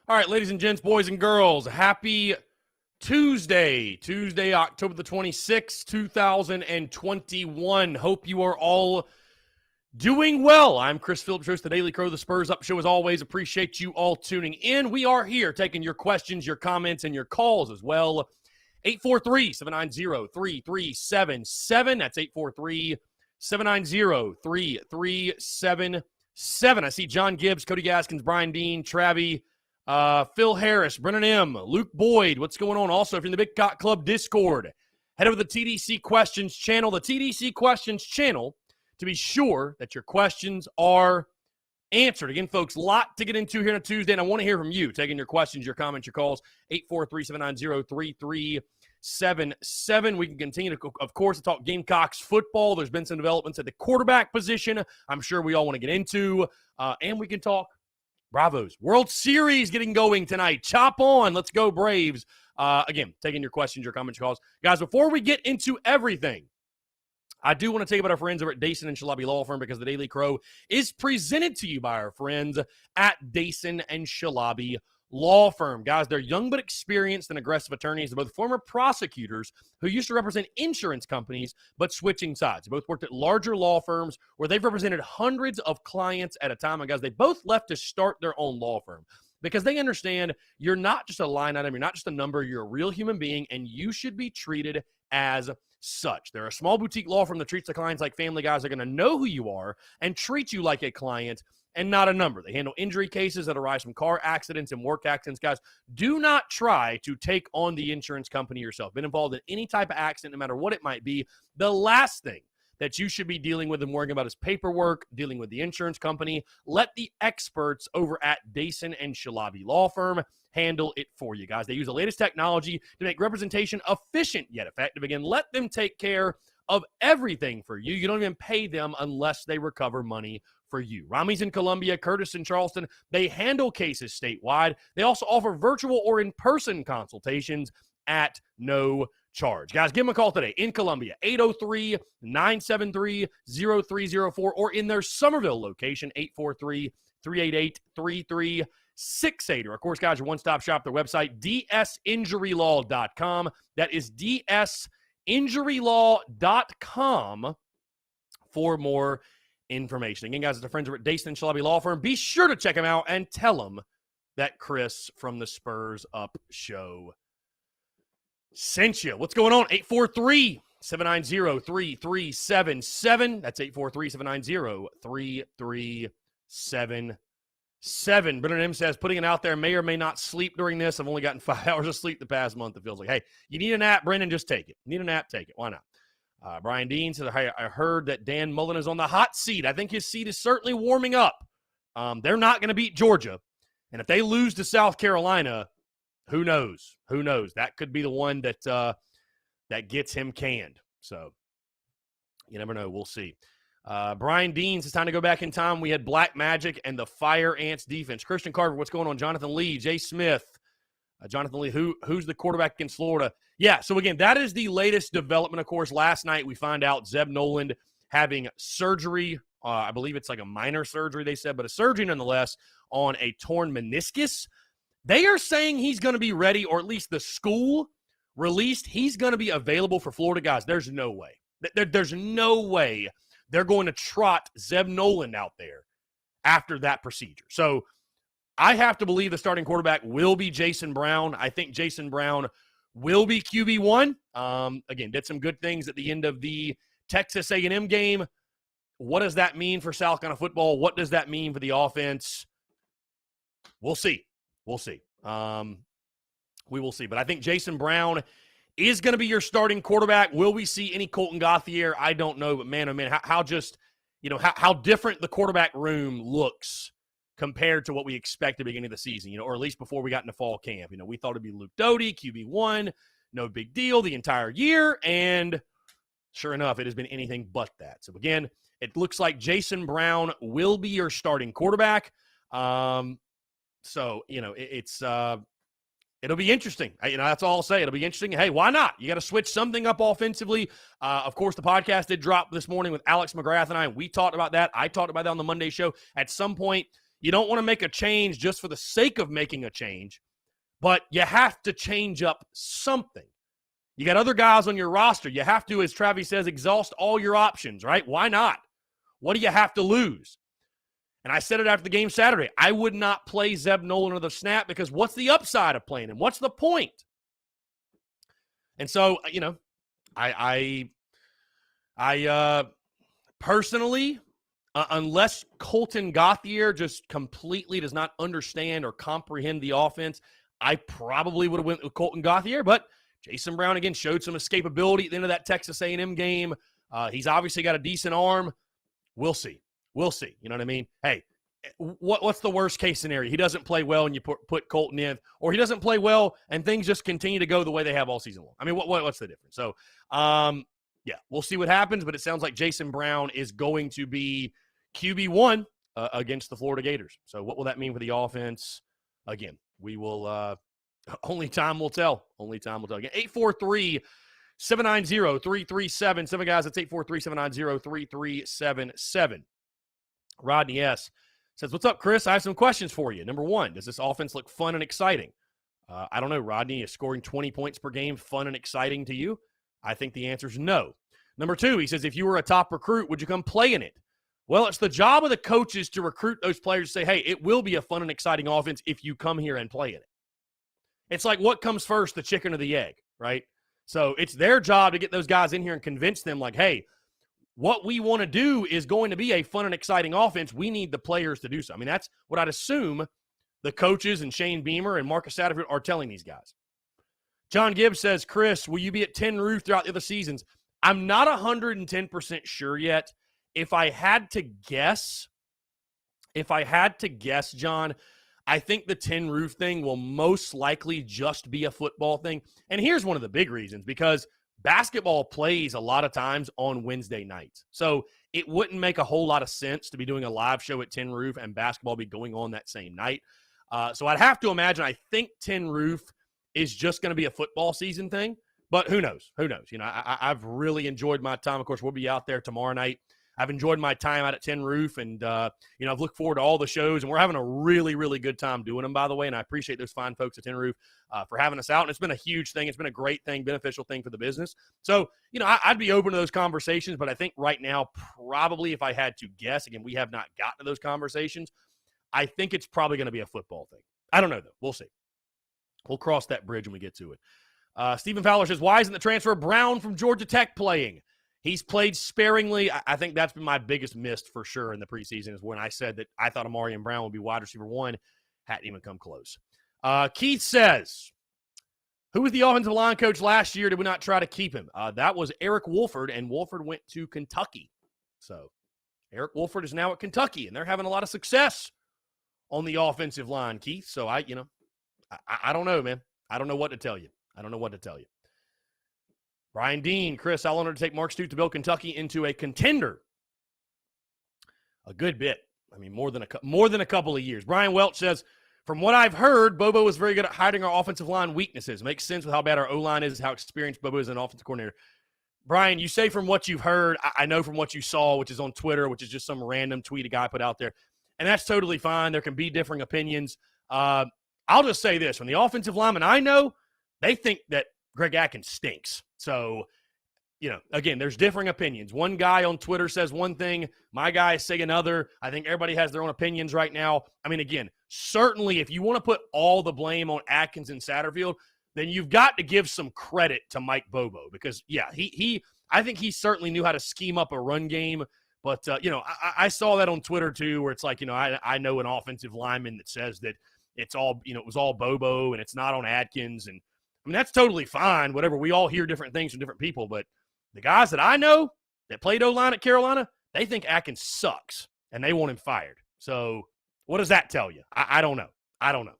All right, ladies and gents, boys and girls, happy Tuesday, October the 26th, 2021. Hope you are all doing well. I'm Chris Phillips, host of the Daily Crow, the Spurs Up Show. As always, appreciate you all tuning in. We are here taking your questions, your comments, and your calls as well. 843-790-3377. That's 843-790-3377. I see John Gibbs, Cody Gaskins, Brian Dean, Travi, Phil Harris, Brennan M., Luke Boyd. What's going on? Also, if you're in the Big Cock Club Discord, head over to the TDC Questions channel. The TDC Questions channel to be sure that your questions are answered. Again, folks, a lot to get into here on a Tuesday, and I want to hear from you, taking your questions, your comments, your calls, 843-790-3377. We can continue to, of course, to talk Gamecocks football. There's been some developments at the quarterback position I'm sure we all want to get into, and we can talk Bravos. World Series getting going tonight. Chop on. Let's go, Braves. Again, taking your questions, your comments, your calls. Guys, before we get into everything, I do want to tell you about our friends over at Dason and Shalabi Law Firm, because the Daily Crow is presented to you by our friends at Dason and Shalabi Law Firm. Guys, they're young but experienced and aggressive attorneys. They're both former prosecutors who used to represent insurance companies but switching sides. They both worked at larger law firms where they've represented hundreds of clients at a time. And guys, they both left to start their own law firm because they understand you're not just a line item, you're not just a number, you're a real human being, and you should be treated as such. They're a small boutique law firm that treats the clients like family. Guys are going to know who you are and treat you like a client and not a number. They handle injury cases that arise from car accidents and work accidents. Guys, do not try to take on the insurance company yourself. Been involved in any type of accident, no matter what it might be, the last thing that you should be dealing with and worrying about is paperwork, dealing with the insurance company. Let the experts over at Dason and Shalabi Law Firm handle it for you, guys. They use the latest technology to make representation efficient yet effective. Again, let them take care of everything for you. You don't even pay them unless they recover money for you. Rami's in Columbia, Curtis in Charleston. They handle cases statewide. They also offer virtual or in-person consultations at no charge. Guys, give them a call today in Columbia, 803-973-0304, or in their Somerville location, 843-388-3368. Or, of course, guys, your one-stop shop, their website, dsinjurylaw.com. That is dsinjurylaw.com for more information. Again, guys, it's our friends over at Dason and Shalabi Law Firm. Be sure to check them out and tell them that Chris from the Spurs Up Show sent you. What's going on? 843-790-3377. That's 843-790-3377. Brennan M. says, putting it out there, may or may not sleep during this. I've only gotten 5 hours of sleep the past month. It feels like, hey, you need a nap, Brennan, just take it. Need a nap, take it. Why not? Brian Dean says, hey, I heard that Dan Mullen is on the hot seat. I think his seat is certainly warming up. They're not going to beat Georgia. And if they lose to South Carolina, who knows? Who knows? That could be the one that that gets him canned. So you never know. We'll see. Brian Dean says, it's time to go back in time. We had Black Magic and the Fire Ants defense. Christian Carver, what's going on? Jonathan Lee, Jay Smith. Jonathan Lee, who's the quarterback against Florida? Yeah, so again, that is the latest development. Of course, last night we find out Zeb Noland having surgery. I believe it's like a minor surgery, they said, but a surgery nonetheless on a torn meniscus. They are saying he's going to be ready, or at least the school released he's going to be available for Florida. Guys, there's no way. There's no way they're going to trot Zeb Noland out there after that procedure. So I have to believe the starting quarterback will be Jason Brown. I think Jason Brown will be QB1. Again, did some good things at the end of the Texas A&M game. What does that mean for South Carolina football? What does that mean for the offense? We'll see. We'll see. We will see. But I think Jason Brown is going to be your starting quarterback. Will we see any Colton Gauthier? I don't know. But, man, oh, man, how different the quarterback room looks compared to what we expected at the beginning of the season, or at least before we got into fall camp. We thought it'd be Luke Doty, QB1, no big deal the entire year, and sure enough, it has been anything but that. So, again, it looks like Jason Brown will be your starting quarterback. It'll be interesting. That's all I'll say. It'll be interesting. Hey, why not? You got to switch something up offensively. Of course, the podcast did drop this morning with Alex McGrath and I. We talked about that. I talked about that on the Monday show. At some point, You don't want to make a change just for the sake of making a change, but you have to change up something. You got other guys on your roster. You have to, as Travis says, exhaust all your options, right? Why not? What do you have to lose? And I said it after the game Saturday. I would not play Zeb Nolan another snap because what's the upside of playing him? What's the point? And so, I personally, unless Colton Gauthier just completely does not understand or comprehend the offense, I probably would have went with Colton Gauthier. But Jason Brown, again, showed some escapability at the end of that Texas A&M game. He's obviously got a decent arm. We'll see. We'll see. You know what I mean? Hey, what's the worst case scenario? He doesn't play well and you put Colton in, or he doesn't play well and things just continue to go the way they have all season long. I mean, what's the difference? So, yeah, we'll see what happens, but it sounds like Jason Brown is going to be QB1 against the Florida Gators. So what will that mean for the offense? Again, we will only time will tell. Only time will tell. Again, 843-790-3377. Guys, that's 843-790-3377. Rodney S. says, what's up, Chris? I have some questions for you. Number one, does this offense look fun and exciting? I don't know, Rodney. Is scoring 20 points per game fun and exciting to you? I think the answer is no. Number two, he says, if you were a top recruit, would you come play in it? Well, it's the job of the coaches to recruit those players to say, hey, it will be a fun and exciting offense if you come here and play in it. It's like what comes first, the chicken or the egg, right? So it's their job to get those guys in here and convince them like, hey, what we want to do is going to be a fun and exciting offense. We need the players to do so. I mean, that's what I'd assume the coaches and Shane Beamer and Marcus Satterfield are telling these guys. John Gibbs says, Chris, will you be at 10 Roof throughout the other seasons? I'm not 110% sure yet. If I had to guess, John, I think the 10 Roof thing will most likely just be a football thing. And here's one of the big reasons, because basketball plays a lot of times on Wednesday nights. So it wouldn't make a whole lot of sense to be doing a live show at 10 Roof and basketball be going on that same night. So I'd have to imagine, I think 10 Roof is just going to be a football season thing, but who knows? Who knows? You know, I've really enjoyed my time. Of course, we'll be out there tomorrow night. I've enjoyed my time out at 10 Roof, and, I've looked forward to all the shows, and we're having a really, really good time doing them, by the way, and I appreciate those fine folks at 10 Roof for having us out, and it's been a huge thing. It's been a great thing, beneficial thing for the business. So, I'd be open to those conversations, but I think right now, probably if I had to guess, again, we have not gotten to those conversations, I think it's probably going to be a football thing. I don't know, though. We'll see. We'll cross that bridge when we get to it. Stephen Fowler says, why isn't the transfer Brown from Georgia Tech playing? He's played sparingly. I think that's been my biggest miss for sure in the preseason, is when I said that I thought Amarian Brown would be wide receiver 1. Hadn't even come close. Keith says, who was the offensive line coach last year? Did we not try to keep him? That was Eric Wolford, and Wolford went to Kentucky. So Eric Wolford is now at Kentucky, and they're having a lot of success on the offensive line, Keith. So I don't know, man. I don't know what to tell you. Brian Dean, Chris, how long did it take Mark Stoops to build Kentucky into a contender? A good bit. I mean, more than a couple of years. Brian Welch says, from what I've heard, Bobo was very good at hiding our offensive line weaknesses. Makes sense with how bad our O-line is, how experienced Bobo is as an offensive coordinator. Brian, you say from what you've heard. I know from what you saw, which is on Twitter, which is just some random tweet a guy put out there. And that's totally fine. There can be differing opinions. I'll just say this. From the offensive linemen I know, they think that Greg Atkins stinks. So, again, there's differing opinions. One guy on Twitter says one thing. My guys say another. I think everybody has their own opinions right now. I mean, again, certainly if you want to put all the blame on Atkins and Satterfield, then you've got to give some credit to Mike Bobo because, yeah, I think he certainly knew how to scheme up a run game. But, I saw that on Twitter too, where it's like, I know an offensive lineman that says that it's all, it was all Bobo and it's not on Atkins. And I mean, that's totally fine. Whatever. We all hear different things from different people, but the guys that I know that played O-line at Carolina, they think Atkins sucks and they want him fired. So what does that tell you? I don't know. I don't know.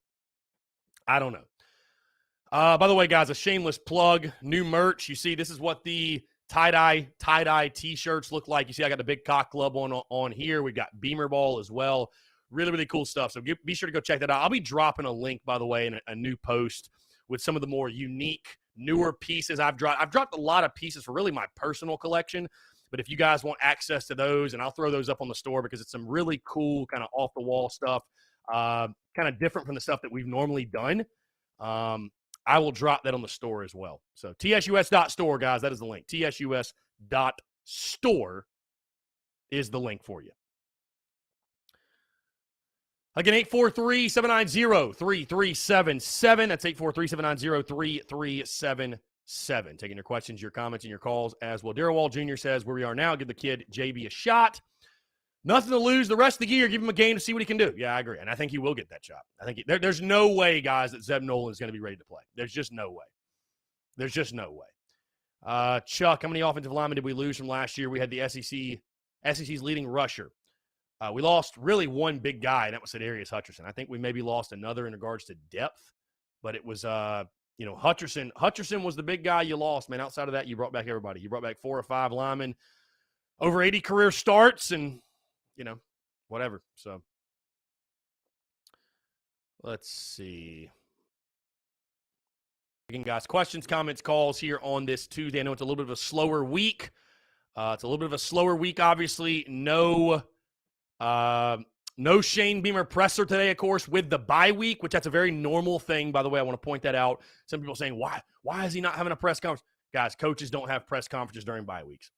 By the way, guys, a shameless plug, new merch. You see, this is what the tie-dye t-shirts look like. You see, I got the Big Cock Club on here. We've got Beamer Ball as well. Really, really cool stuff. So be sure to go check that out. I'll be dropping a link, by the way, in a new post with some of the more unique, newer pieces I've dropped. I've dropped a lot of pieces for really my personal collection, But if you guys want access to those, and I'll throw those up on the store because it's some really cool kind of off-the-wall stuff, kind of different from the stuff that we've normally done. I will drop that on the store as well. So tsus.store, guys, that is the link. tsus.store is the link for you. Again, 843-790-3377. That's 843-790-3377. Taking your questions, your comments, and your calls as well. Darrell Wall Jr. says, where we are now, give the kid JB a shot. Nothing to lose the rest of the year. Give him a game to see what he can do. Yeah, I agree. And I think he will get that shot. I think there's no way, guys, that Zeb Nolan is going to be ready to play. There's just no way. There's just no way. Chuck, how many offensive linemen did we lose from last year? We had the SEC's leading rusher. We lost really one big guy, and that was Sedarius Hutcherson. I think we maybe lost another in regards to depth, but it was, Hutcherson. Hutcherson was the big guy you lost, man. Outside of that, you brought back everybody. You brought back 4 or 5 linemen, over 80 career starts, and, whatever. So let's see. Again, guys, questions, comments, calls here on this Tuesday. I know it's a little bit of a slower week. Obviously. No Shane Beamer presser today, of course, with the bye week, which that's a very normal thing, by the way. I want to point that out. Some people saying, why is he not having a press conference? Guys, coaches don't have press conferences during bye weeks.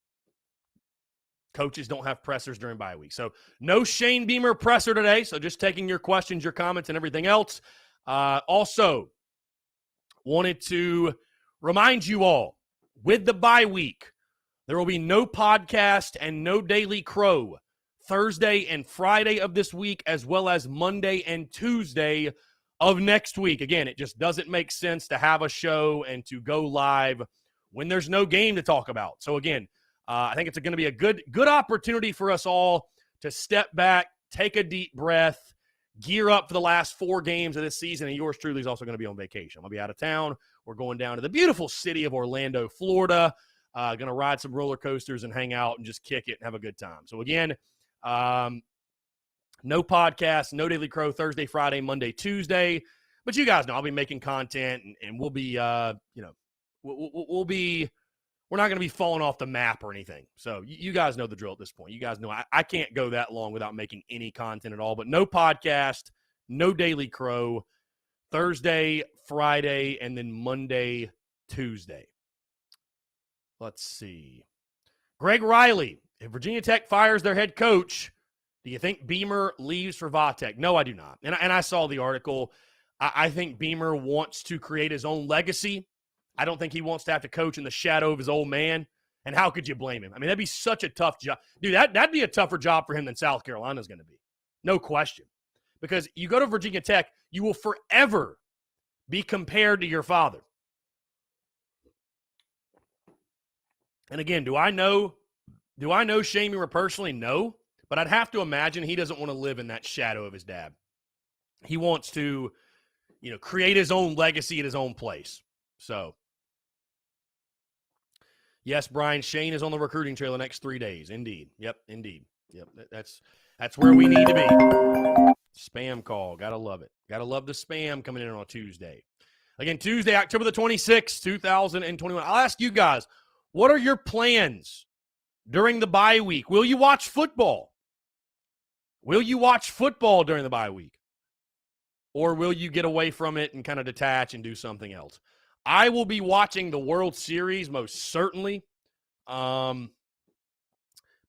Coaches don't have pressers during bye week. So no Shane Beamer presser today. So just taking your questions, your comments, and everything else. Also, wanted to remind you all, with the bye week, there will be no podcast and no Daily Crow Thursday and Friday of this week, as well as Monday and Tuesday of next week. Again, it just doesn't make sense to have a show and to go live when there's no game to talk about. So again, I think it's going to be a good opportunity for us all to step back, take a deep breath, gear up for the last 4 games of this season, and yours truly is also going to be on vacation. I'll be out of town. We're going down to the beautiful city of Orlando, Florida. Going to ride some roller coasters and hang out and just kick it and have a good time. So again, no podcast, no Daily Crow Thursday, Friday, Monday, Tuesday. But you guys know I'll be making content, and we'll be, we're not going to be falling off the map or anything. So you guys know the drill at this point. You guys know I can't go that long without making any content at all. But no podcast, no Daily Crow, Thursday, Friday, and then Monday, Tuesday. Let's see. Greg Riley, if Virginia Tech fires their head coach, do you think Beamer leaves for Vatek? No, I do not. And I saw the article. I think Beamer wants to create his own legacy. I don't think he wants to have to coach in the shadow of his old man. And how could you blame him? I mean, that'd be such a tough job. Dude, that'd be a tougher job for him than South Carolina's going to be. No question. Because you go to Virginia Tech, you will forever be compared to your father. And again, do I know Shane Beamer personally? No. But I'd have to imagine he doesn't want to live in that shadow of his dad. He wants to, create his own legacy at his own place. So, yes, Brian, Shane is on the recruiting trail the next 3 days. Indeed. Yep, indeed. Yep, that's where we need to be. Spam call. Got to love it. Got to love the spam coming in on a Tuesday. Again, Tuesday, October the 26th, 2021. I'll ask you guys, what are your plans during the bye week? Will you watch football? Will you watch football during the bye week? Or will you get away from it and kind of detach and do something else? I will be watching the World Series, most certainly.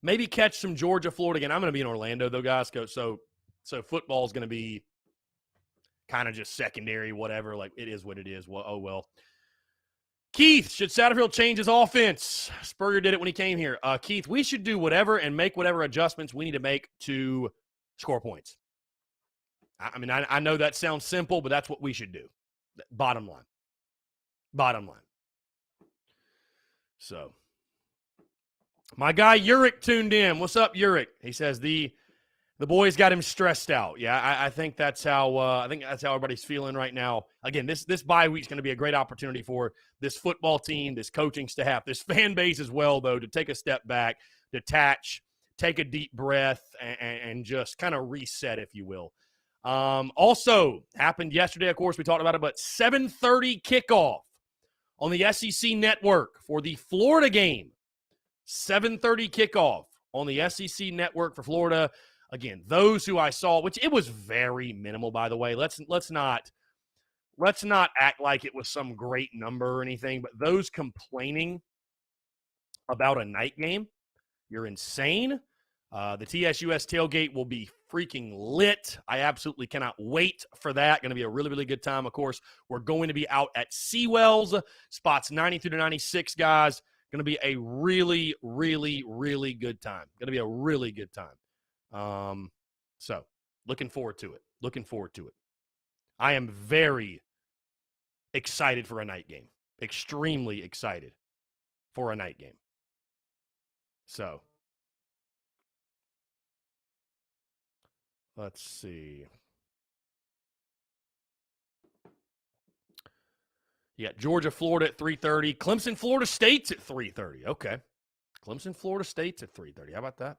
Maybe catch some Georgia, Florida again. I'm going to be in Orlando, though, guys. So football is going to be kind of just secondary, whatever. Like, it is what it is. Well, oh, well. Keith, should Satterfield change his offense? Spurrier did it when he came here. Keith, we should do whatever and make whatever adjustments we need to make to score points. I mean, I know that sounds simple, but that's what we should do. Bottom line. So, my guy Uric tuned in. What's up, Uric? He says the boys got him stressed out. Yeah, I think that's how everybody's feeling right now. Again, this bye week is going to be a great opportunity for this football team, this coaching staff, this fan base as well, though, to take a step back, detach, take a deep breath, and just kind of reset, if you will. Also happened yesterday, of course, we talked about it, but 7:30 kickoff on the SEC network for the Florida game. 7:30 kickoff on the SEC network for Florida. Again, those who I saw, which it was very minimal, by the way. Let's not act like it was some great number or anything, but those complaining about a night game, you're insane. The TSUS tailgate will be freaking lit. I absolutely cannot wait for that. Going to be a really, really good time. Of course, we're going to be out at Seawells, spots 93 to 96, guys. Going to be a really, really, really good time. Going to be a really good time. So looking forward to it. Looking forward to it. I am very excited for a night game. Extremely excited for a night game. So let's see. You got Georgia, Florida at 3:30. Clemson, Florida State's at 3:30. Okay. Clemson, Florida State's at 3:30. How about that?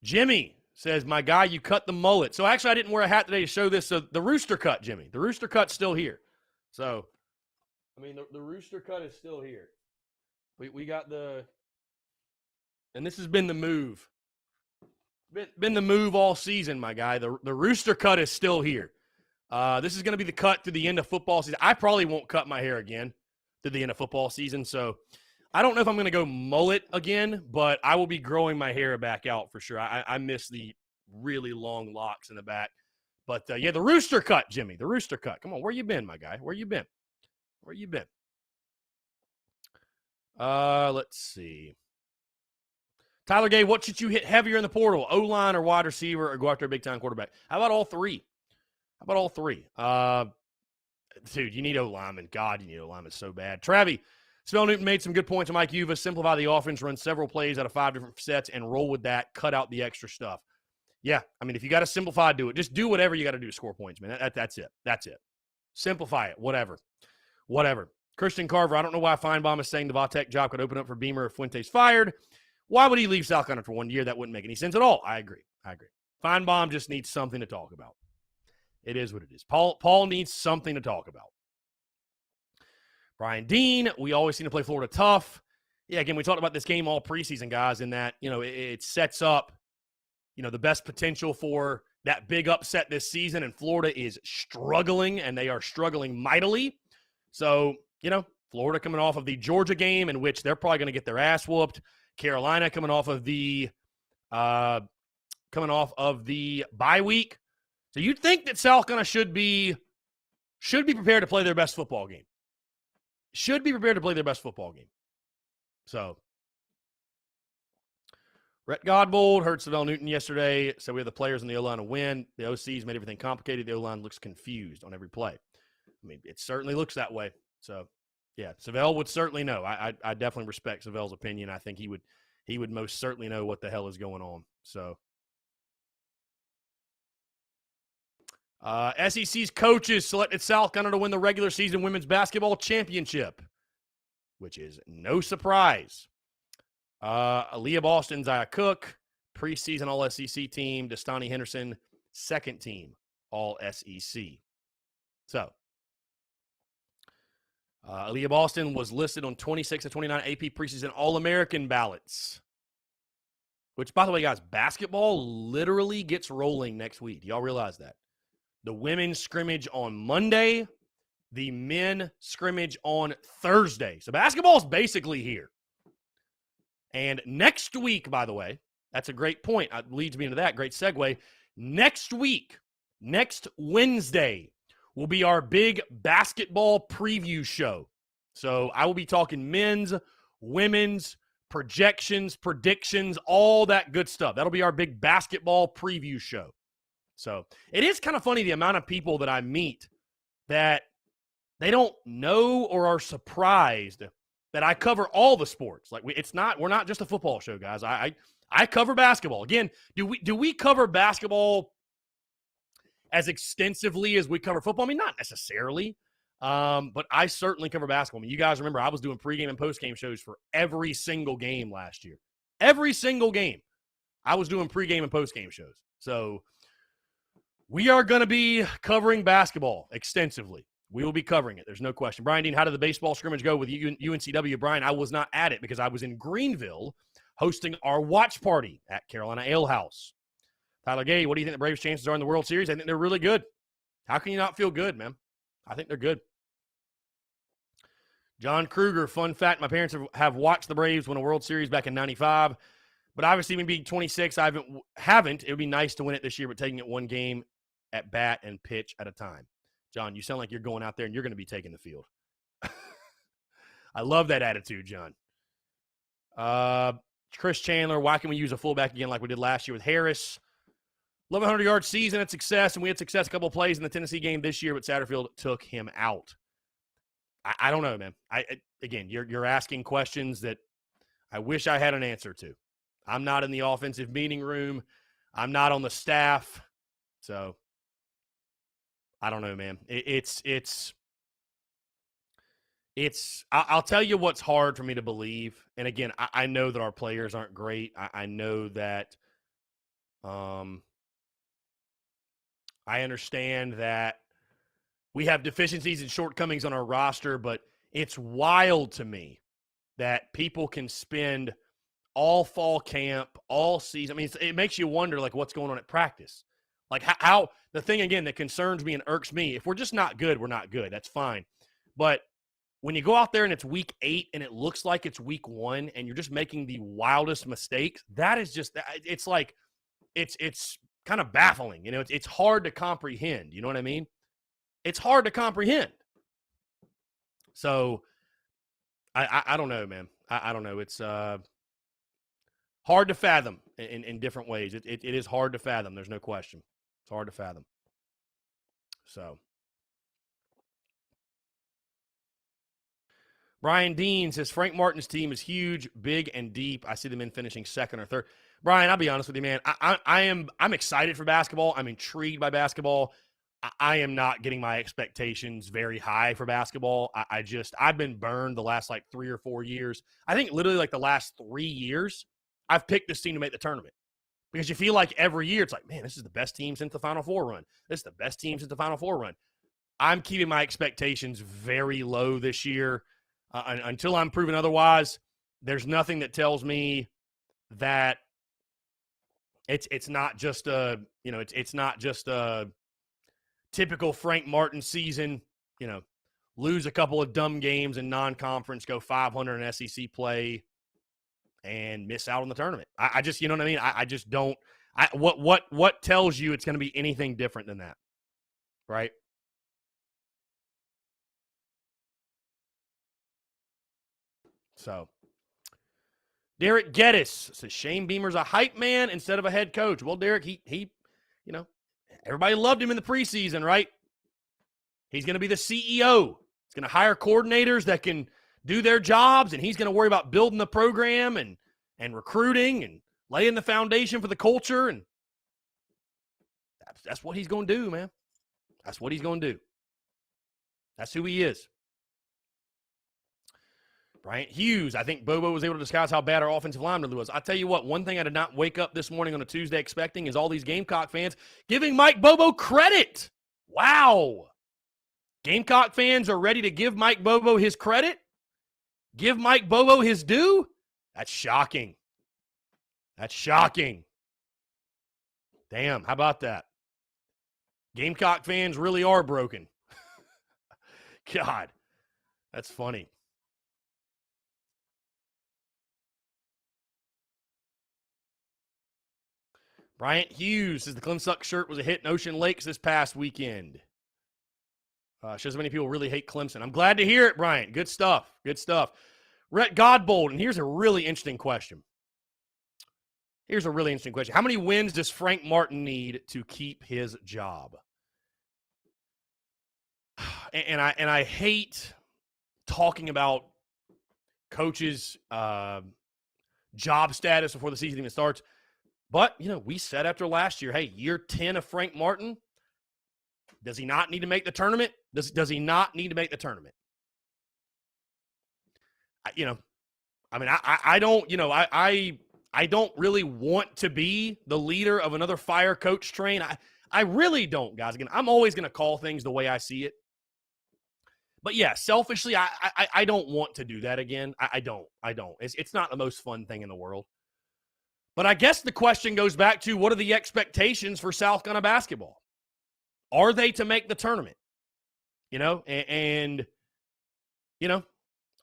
Jimmy says, my guy, you cut the mullet. So actually, I didn't wear a hat today to show this. So the rooster cut, Jimmy. The rooster cut's still here. So, I mean, the rooster cut is still here. We got the, and this has been the move. Been the move all season, my guy. The rooster cut is still here. This is going to be the cut through the end of football season. I probably won't cut my hair again through the end of football season. So I don't know if I'm going to go mullet again, but I will be growing my hair back out for sure. I miss the really long locks in the back. But, yeah, the rooster cut, Jimmy. The rooster cut. Come on, where you been, my guy? Where you been? Where you been? Let's see. Tyler Gay, what should you hit heavier in the portal? O-line or wide receiver or go after a big-time quarterback? How about all three? Dude, you need O-lineman. God, you need O-lineman so bad. Travi, Spell Newton made some good points on Mike Uva. Simplify the offense, run several plays out of 5 different sets, and roll with that. Cut out the extra stuff. Yeah, I mean, if you got to simplify, do it. Just do whatever you got to do to score points, man. That's it. That's it. Simplify it. Whatever. Christian Carver, I don't know why Feinbaum is saying the Vatek job could open up for Beamer if Fuente's fired. Why would he leave South Carolina for 1 year? That wouldn't make any sense at all. I agree. Feinbaum just needs something to talk about. It is what it is. Paul needs something to talk about. Brian Dean, we always seem to play Florida tough. Yeah, again, we talked about this game all preseason, guys, in that, it sets up, the best potential for that big upset this season, and Florida is struggling, and they are struggling mightily. So, Florida coming off of the Georgia game, in which they're probably going to get their ass whooped. Carolina coming off of the bye week. So you'd think that South Carolina should be prepared to play their best football game. So, Rhett Godbold heard Savell Newton yesterday. So we have the players in the O-line to win. The OC's made everything complicated. The O-line looks confused on every play. I mean, it certainly looks that way. So, yeah, Savell would certainly know. I definitely respect Savell's opinion. I think he would most certainly know what the hell is going on. So, SEC's coaches selected South Carolina to win the regular season women's basketball championship, which is no surprise. Aaliyah Boston, Zaya Cook, preseason All-SEC team. Destani Henderson, second team All-SEC. So, Aaliyah Boston was listed on 26 of 29 AP preseason All-American ballots. Which, by the way, guys, basketball literally gets rolling next week. Do y'all realize that? The women's scrimmage on Monday, the men scrimmage on Thursday. So basketball's basically here. And next week, by the way, that's a great point. It leads me into that. Great segue. Next week, next Wednesday, will be our big basketball preview show. So I will be talking men's, women's, projections, predictions, all that good stuff. That'll be our big basketball preview show. So it is kind of funny the amount of people that I meet that they don't know or are surprised that I cover all the sports. Like we're not just a football show, guys. I cover basketball. Again, do we cover basketball as extensively as we cover football? I mean, not necessarily, but I certainly cover basketball. I mean, you guys remember I was doing pregame and postgame shows for every single game last year. Every single game, I was doing pregame and postgame shows. So we are going to be covering basketball extensively. We will be covering it. There's no question. Brian Dean, how did the baseball scrimmage go with UNCW? Brian, I was not at it because I was in Greenville hosting our watch party at Carolina Ale House. Tyler Gay, what do you think the Braves' chances are in the World Series? I think they're really good. How can you not feel good, man? I think they're good. John Kruger, fun fact, my parents have watched the Braves win a World Series back in 95, but obviously me being 26, I haven't. It would be nice to win it this year, but taking it one game at bat and pitch at a time. John, you sound like you're going out there and you're going to be taking the field. I love that attitude, John. Chris Chandler, why can we use a fullback again like we did last year with Harris? 1,100-yard season at success, and we had success a couple of plays in the Tennessee game this year, but Satterfield took him out. I don't know, man. Again, you're asking questions that I wish I had an answer to. I'm not in the offensive meeting room. I'm not on the staff. So I don't know, man. I'll tell you what's hard for me to believe. And again, I know that our players aren't great. I know that I understand that we have deficiencies and shortcomings on our roster, but it's wild to me that people can spend all fall camp, all season. I mean, it makes you wonder, like, what's going on at practice. Like, how the thing, again, that concerns me and irks me, if we're just not good, we're not good. That's fine. But when you go out there and it's week 8 and it looks like it's week 1 and you're just making the wildest mistakes, that is just – it's like it's kind of baffling. You know, it's hard to comprehend. You know what I mean? It's hard to comprehend. So I don't know, man. I don't know. It's hard to fathom in different ways. It is hard to fathom. There's no question. It's hard to fathom. So Brian Dean says Frank Martin's team is huge, big, and deep. I see them in finishing second or third. Brian, I'll be honest with you, man. I'm excited for basketball. I'm intrigued by basketball. I am not getting my expectations very high for basketball. I've been burned the last like 3 or 4 years. I think literally like the last 3 years, I've picked this team to make the tournament because you feel like every year it's like, man, this is the best team since the Final Four run. This is the best team since the Final Four run. I'm keeping my expectations very low this year until I'm proven otherwise. There's nothing that tells me that it's not just a, you know, it's not just a typical Frank Martin season, you know, lose a couple of dumb games in non-conference, go 500 in SEC play, and miss out on the tournament. I just, you know what I mean? I just don't. What tells you it's going to be anything different than that, right? So, Derek Geddes says Shane Beamer's a hype man instead of a head coach. Well, Derek, he you know, everybody loved him in the preseason, right? He's going to be the CEO. He's going to hire coordinators that can do their jobs, and he's going to worry about building the program and recruiting and laying the foundation for the culture. And that's what he's going to do, man. That's what he's going to do. That's who he is. Bryant Hughes, I think Bobo was able to disguise how bad our offensive line really was. I'll tell you what, one thing I did not wake up this morning on a Tuesday expecting is all these Gamecock fans giving Mike Bobo credit. Wow. Gamecock fans are ready to give Mike Bobo his credit? Give Mike Bobo his due? That's shocking. That's shocking. Damn, how about that? Gamecock fans really are broken. God, that's funny. Bryant Hughes says the Clemsuck shirt was a hit in Ocean Lakes this past weekend. Shows how many people really hate Clemson. I'm glad to hear it, Bryant. Good stuff. Good stuff. Rhett Godbold, and here's a really interesting question. How many wins does Frank Martin need to keep his job? And I hate talking about coaches' job status before the season even starts. But, you know, we said after last year, hey, year 10 of Frank Martin, does he not need to make the tournament? Does he not need to make the tournament? You know, I mean, I don't, you know, I don't really want to be the leader of another fire coach train. I really don't, guys. Again, I'm always going to call things the way I see it. But yeah, selfishly, I don't want to do that again. I don't. It's not the most fun thing in the world. But I guess the question goes back to, what are the expectations for South Carolina basketball? Are they to make the tournament? And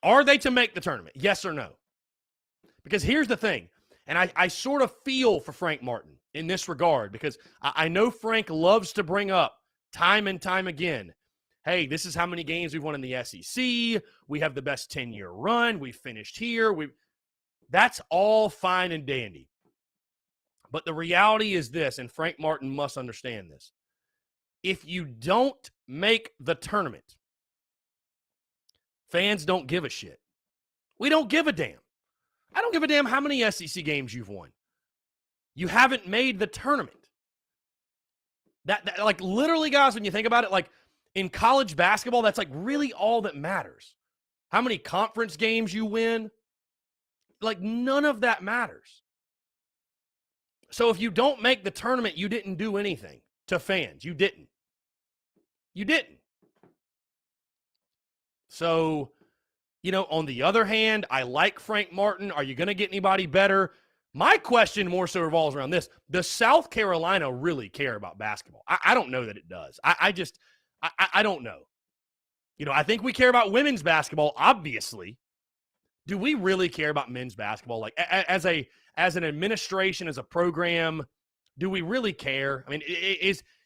are they to make the tournament? Yes or no? Because here's the thing, and I sort of feel for Frank Martin in this regard, because I know Frank loves to bring up time and time again, hey, this is how many games we've won in the SEC. We have the best 10-year run. We finished here. That's all fine and dandy. But the reality is this, and Frank Martin must understand this. If you don't make the tournament, fans don't give a shit. We don't give a damn. I don't give a damn how many SEC games you've won. You haven't made the tournament. That like, literally, guys, when you think about it, like in college basketball, that's like really all that matters. How many conference games you win, like none of that matters. So if you don't make the tournament, you didn't do anything to fans. You didn't. So, on the other hand, I like Frank Martin. Are you going to get anybody better? My question more so revolves around this. Does South Carolina really care about basketball? I don't know that it does. I don't know. I think we care about women's basketball, obviously. Do we really care about men's basketball? Like, as an administration, as a program, do we really care? I mean,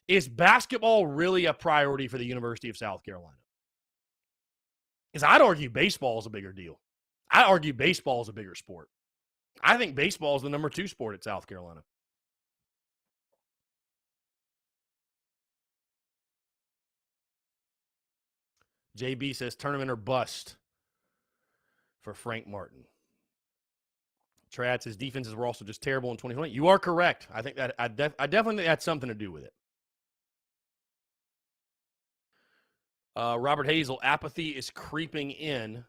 is basketball really a priority for the University of South Carolina? Because I'd argue baseball is a bigger deal. I'd argue baseball is a bigger sport. I think baseball is the number 2 sport at South Carolina. JB says tournament or bust for Frank Martin. Trad says defenses were also just terrible in 2020. You are correct. I think that I definitely think that's something to do with it. Robert Hazel, apathy is creeping in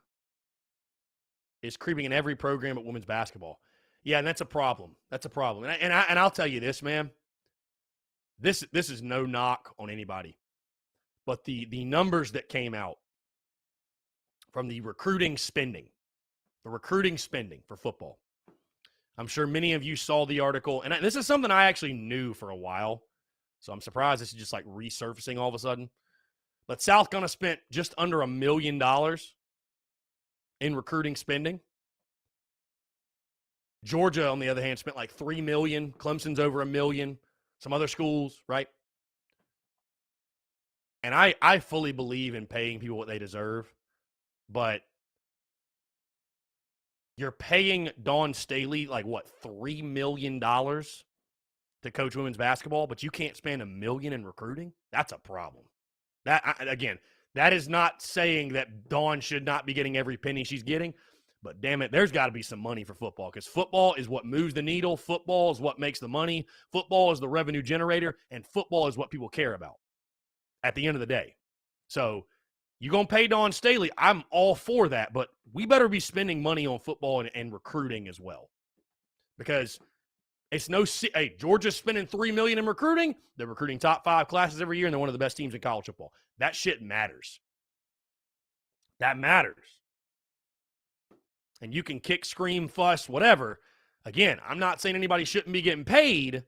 every program at women's basketball. Yeah, and that's a problem. And I'll tell you this, man. This is no knock on anybody, but the numbers that came out from the recruiting spending for football. I'm sure many of you saw the article, and this is something I actually knew for a while, so I'm surprised this is just like resurfacing all of a sudden. But South Carolina spent just under $1 million in recruiting spending. Georgia, on the other hand, spent like $3 million. Clemson's over $1 million. Some other schools, right? And I fully believe in paying people what they deserve, but you're paying Dawn Staley like what, $3 million to coach women's basketball, but you can't spend $1 million in recruiting? That's a problem. That is not saying that Dawn should not be getting every penny she's getting, but damn it, there's got to be some money for football, because football is what moves the needle. Football is what makes the money. Football is the revenue generator, and football is what people care about at the end of the day. So you're going to pay Dawn Staley. I'm all for that, but we better be spending money on football and recruiting as well, because it's no – hey, Georgia's spending $3 million in recruiting. They're recruiting top 5 classes every year, and they're one of the best teams in college football. That shit matters. That matters. And you can kick, scream, fuss, whatever. Again, I'm not saying anybody shouldn't be getting paid,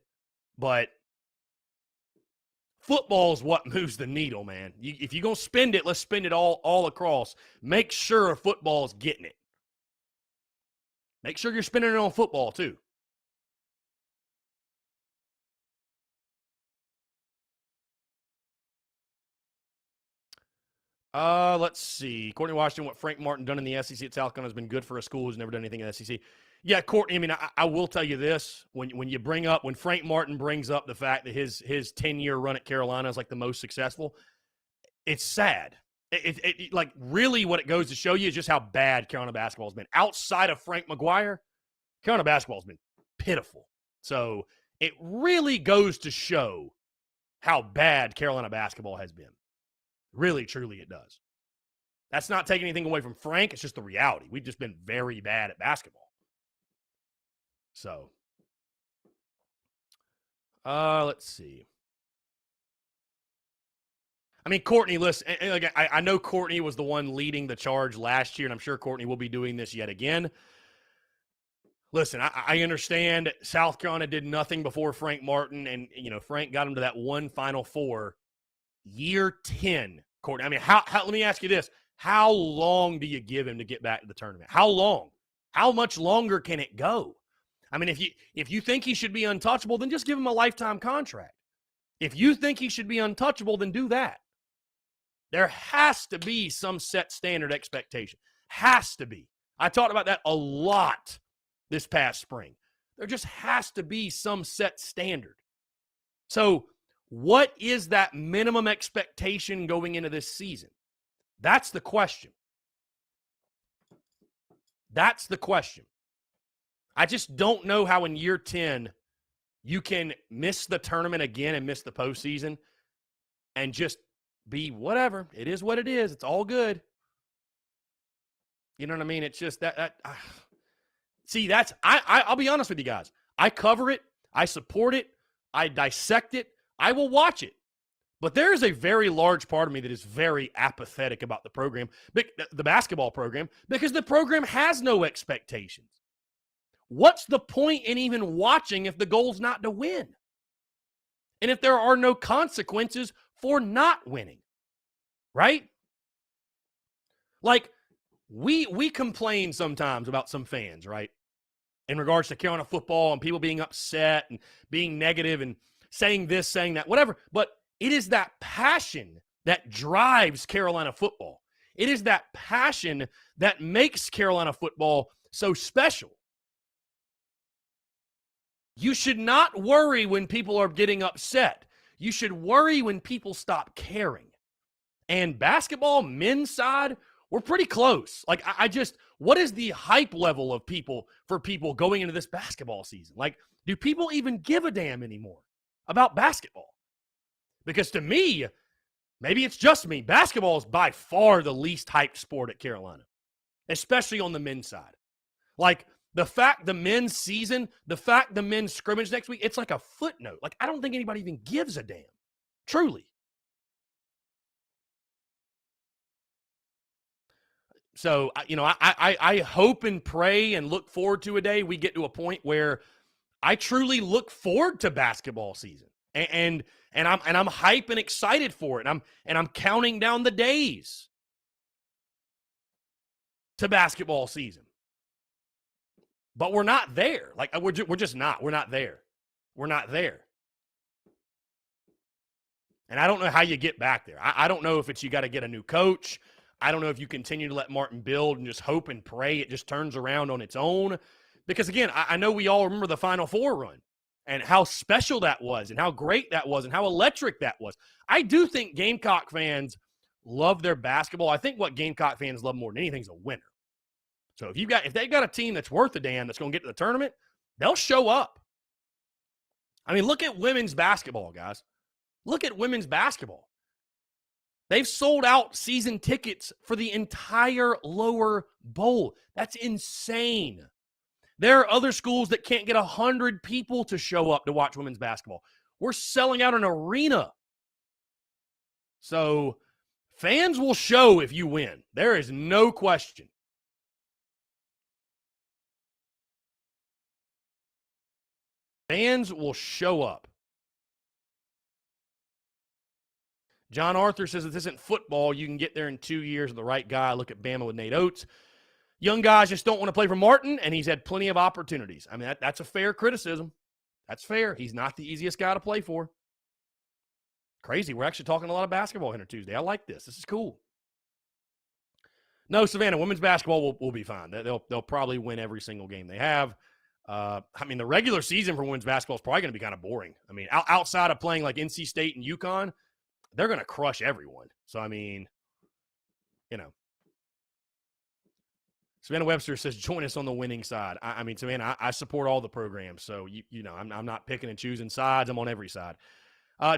but football is what moves the needle, man. If you're going to spend it, let's spend it all across. Make sure football is getting it. Make sure you're spending it on football, too. Let's see. Courtney Washington, what Frank Martin done in the SEC at South Carolina has been good for a school who's never done anything in the SEC. Yeah, Courtney, I mean, I will tell you this. When Frank Martin brings up the fact that his 10-year run at Carolina is like the most successful, it's sad. It like really what it goes to show you is just how bad Carolina basketball has been. Outside of Frank McGuire, Carolina basketball has been pitiful. So it really goes to show how bad Carolina basketball has been. Really, truly, it does. That's not taking anything away from Frank. It's just the reality. We've just been very bad at basketball. So, let's see. I mean, Courtney, listen, I know Courtney was the one leading the charge last year, and I'm sure Courtney will be doing this yet again. Listen, I understand South Carolina did nothing before Frank Martin, and, Frank got him to that one Final Four. Year 10, Courtney. I mean, how let me ask you this. How long do you give him to get back to the tournament? How long? How much longer can it go? I mean, if you think he should be untouchable, then just give him a lifetime contract. If you think he should be untouchable, then do that. There has to be some set standard expectation. Has to be. I talked about that a lot this past spring. There just has to be some set standard. So, what is that minimum expectation going into this season? That's the question. That's the question. I just don't know how in year 10 you can miss the tournament again and miss the postseason and just be whatever. It is what it is. It's all good. You know what I mean? It's just that see, I'll be honest with you guys. I cover it. I support it. I dissect it. I will watch it. But there is a very large part of me that is very apathetic about the program, the basketball program, because the program has no expectations. What's the point in even watching if the goal's not to win? And if there are no consequences for not winning, right? Like, we complain sometimes about some fans, right? In regards to Carolina football and people being upset and being negative and saying this, saying that, whatever. But it is that passion that drives Carolina football. It is that passion that makes Carolina football so special. You should not worry when people are getting upset. You should worry when people stop caring. And basketball, men's side, we're pretty close. Like, what is the hype level of people for people going into this basketball season? Like, do people even give a damn anymore about basketball? Because to me, maybe it's just me, basketball is by far the least hyped sport at Carolina, especially on the men's side. Like, the fact the men's season, the fact the men's scrimmage next week, it's like a footnote. Like, I don't think anybody even gives a damn. Truly. So, I hope and pray and look forward to a day we get to a point where I truly look forward to basketball season. And I'm hype and excited for it. And I'm counting down the days to basketball season. But we're not there. Like, we're just not. We're not there. We're not there. And I don't know how you get back there. I don't know if it's you got to get a new coach. I don't know if you continue to let Martin build and just hope and pray it just turns around on its own. Because, again, I know we all remember the Final Four run and how special that was and how great that was and how electric that was. I do think Gamecock fans love their basketball. I think what Gamecock fans love more than anything is a winner. So if they've got a team that's worth a damn that's going to get to the tournament, they'll show up. I mean, look at women's basketball, guys. Look at women's basketball. They've sold out season tickets for the entire lower bowl. That's insane. There are other schools that can't get 100 people to show up to watch women's basketball. We're selling out an arena. So fans will show if you win. There is no question. Fans will show up. John Arthur says this isn't football. You can get there in 2 years with the right guy. Look at Bama with Nate Oates. Young guys just don't want to play for Martin, and he's had plenty of opportunities. I mean, that's a fair criticism. That's fair. He's not the easiest guy to play for. Crazy. We're actually talking a lot of basketball here Tuesday. I like this. This is cool. No, Savannah, women's basketball will be fine. They'll probably win every single game they have. I mean, the regular season for women's basketball is probably going to be kind of boring. I mean, outside of playing like NC State and UConn, they're going to crush everyone. So, I mean, Savannah Webster says, join us on the winning side. I mean, Savannah, I support all the programs. So, I'm not picking and choosing sides. I'm on every side.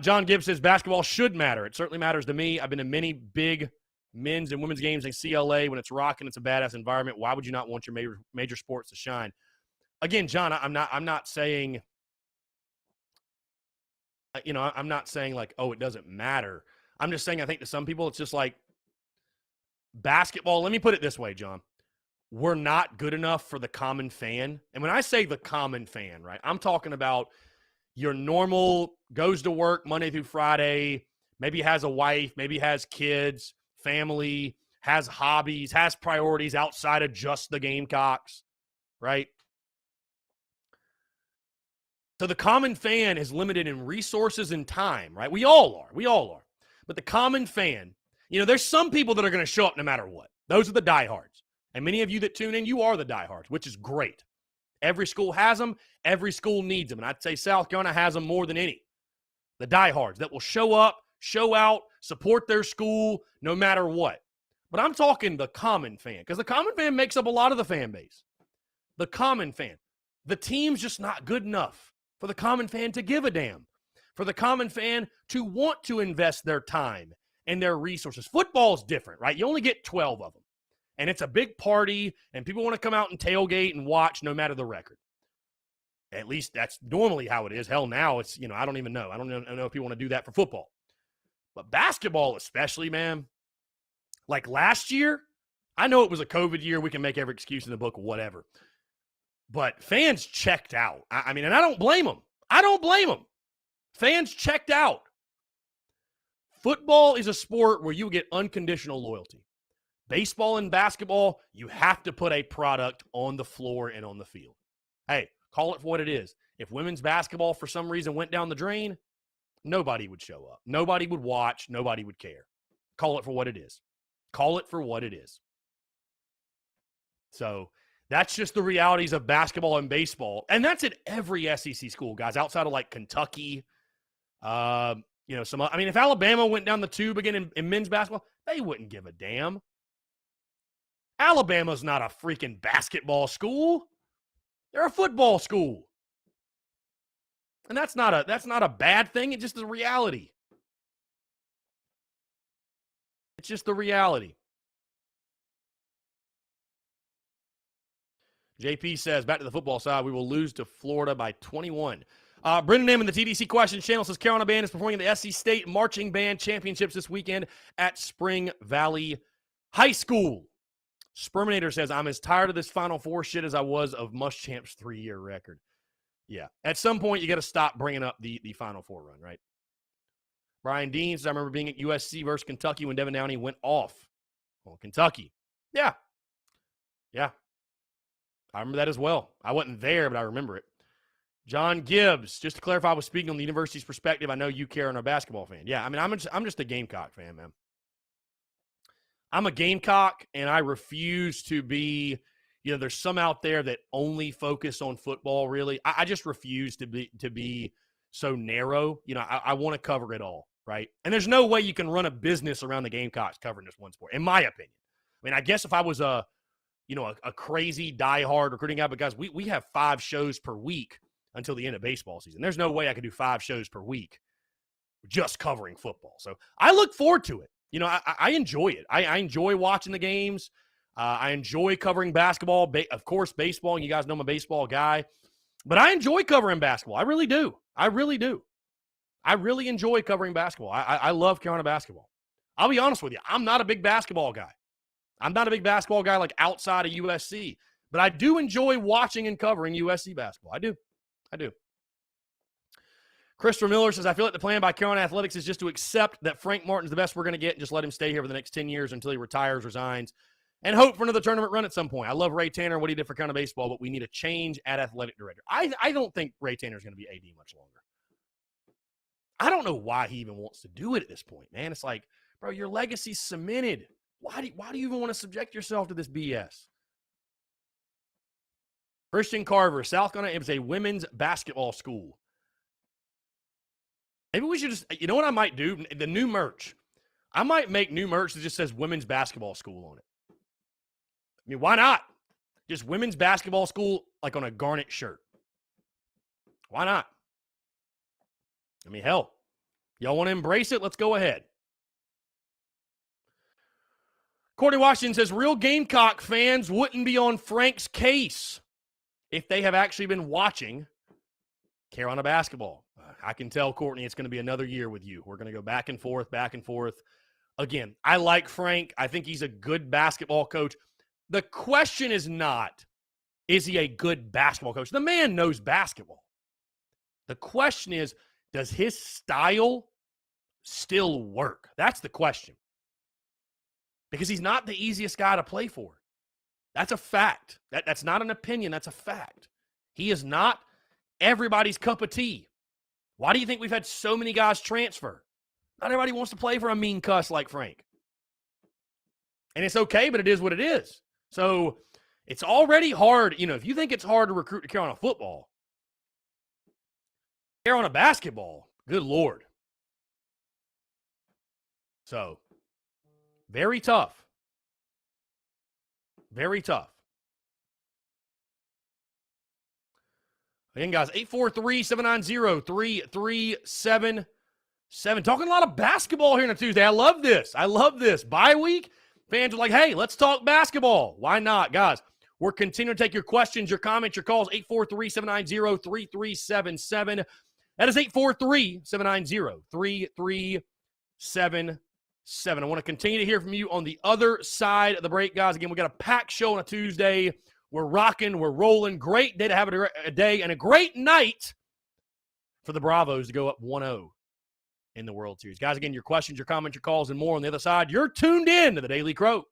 John Gibbs says, basketball should matter. It certainly matters to me. I've been to many big men's and women's games in CLA. When it's rocking, it's a badass environment. Why would you not want your major sports to shine? Again, John, I'm not saying, I'm not saying like, oh, it doesn't matter. I'm just saying, I think to some people, it's just like basketball. Let me put it this way, John. We're not good enough for the common fan. And when I say the common fan, right, I'm talking about your normal, goes to work Monday through Friday, maybe has a wife, maybe has kids, family, has hobbies, has priorities outside of just the Gamecocks, right? So the common fan is limited in resources and time, right? We all are. We all are. But the common fan, there's some people that are going to show up no matter what. Those are the diehards. And many of you that tune in, you are the diehards, which is great. Every school has them. Every school needs them. And I'd say South Carolina has them more than any. The diehards that will show up, show out, support their school no matter what. But I'm talking the common fan, because the common fan makes up a lot of the fan base. The common fan. The team's just not good enough for the common fan to give a damn, for the common fan to want to invest their time and their resources. Football's different, right? You only get 12 of them. And it's a big party, and people want to come out and tailgate and watch no matter the record. At least that's normally how it is. Hell, now it's, I don't even know. I don't know if people want to do that for football. But basketball especially, man, like last year, I know it was a COVID year. We can make every excuse in the book, whatever. But fans checked out. I mean, and I don't blame them. I don't blame them. Fans checked out. Football is a sport where you get unconditional loyalty. Baseball and basketball, you have to put a product on the floor and on the field. Hey, call it for what it is. If women's basketball for some reason went down the drain, nobody would show up. Nobody would watch. Nobody would care. Call it for what it is. Call it for what it is. So that's just the realities of basketball and baseball. And that's at every SEC school, guys, outside of like Kentucky. If Alabama went down the tube again in men's basketball, they wouldn't give a damn. Alabama's not a freaking basketball school. They're a football school. And that's not a bad thing. It's just the reality. It's just the reality. JP says, back to the football side, we will lose to Florida by 21. Brendan M in the TDC Questions channel says, Carolina Band is performing at the SC State Marching Band Championships this weekend at Spring Valley High School. Sperminator says, I'm as tired of this Final Four shit as I was of Muschamp's 3-year record. Yeah. At some point, you got to stop bringing up the Final Four run, right? Brian Dean says, I remember being at USC versus Kentucky when Devin Downey went off. Well, Kentucky. Yeah. Yeah. I remember that as well. I wasn't there, but I remember it. John Gibbs, just to clarify, I was speaking on the university's perspective. I know you care and are a basketball fan. Yeah, I mean, I'm just a Gamecock fan, man. I'm a Gamecock, and I refuse to be, there's some out there that only focus on football, really. I just refuse to be so narrow. I want to cover it all, right? And there's no way you can run a business around the Gamecocks covering this one sport, in my opinion. I mean, I guess if I was a crazy diehard recruiting guy, but guys, we have 5 shows per week until the end of baseball season. There's no way I could do 5 shows per week just covering football. So I look forward to it. I enjoy it. I enjoy watching the games. I enjoy covering basketball. Of course, baseball, and you guys know I'm a baseball guy. But I enjoy covering basketball. I really do. I really do. I really enjoy covering basketball. I love Carolina basketball. I'll be honest with you. I'm not a big basketball guy. I'm not a big basketball guy like outside of USC. But I do enjoy watching and covering USC basketball. I do. Christopher Miller says, I feel like the plan by Carolina Athletics is just to accept that Frank Martin's the best we're going to get and just let him stay here for the next 10 years until he retires, resigns, and hope for another tournament run at some point. I love Ray Tanner and what he did for Carolina baseball, but we need a change at athletic director. I don't think Ray Tanner is going to be AD much longer. I don't know why he even wants to do it at this point, man. It's like, bro, your legacy's cemented. Why do you even want to subject yourself to this BS? Christian Carver, South Carolina is a women's basketball school. Maybe we should just, you know what I might do? The new merch. I might make new merch that just says women's basketball school on it. I mean, why not? Just women's basketball school, like on a garnet shirt. Why not? I mean, hell, y'all want to embrace it? Let's go ahead. Courtney Washington says, real Gamecock fans wouldn't be on Frank's case if they have actually been watching Carolina basketball. I can tell, Courtney, it's going to be another year with you. We're going to go back and forth, back and forth. Again, I like Frank. I think he's a good basketball coach. The question is not, is he a good basketball coach? The man knows basketball. The question is, does his style still work? That's the question. Because he's not the easiest guy to play for. That's a fact. That's not an opinion. That's a fact. He is not everybody's cup of tea. Why do you think we've had so many guys transfer? Not everybody wants to play for a mean cuss like Frank. And it's okay, but it is what it is. So it's already hard. You know, if you think it's hard to recruit to Carolina football, Carolina basketball, good Lord. So, very tough. Very tough. Again, guys, 843-790-3377. Talking a lot of basketball here on a Tuesday. I love this. Bye week. Fans are like, hey, let's talk basketball. Why not, guys? We're continuing to take your questions, your comments, your calls. 843-790-3377. That is 843-790-3377. I want to continue to hear from you on the other side of the break, guys. Again, we got a packed show on a Tuesday. We're rocking. We're rolling. Great day to have a day and a great night for the Bravos to go up 1-0 in the World Series. Guys, again, your questions, your comments, your calls, and more on the other side. You're tuned in to the Daily Crow.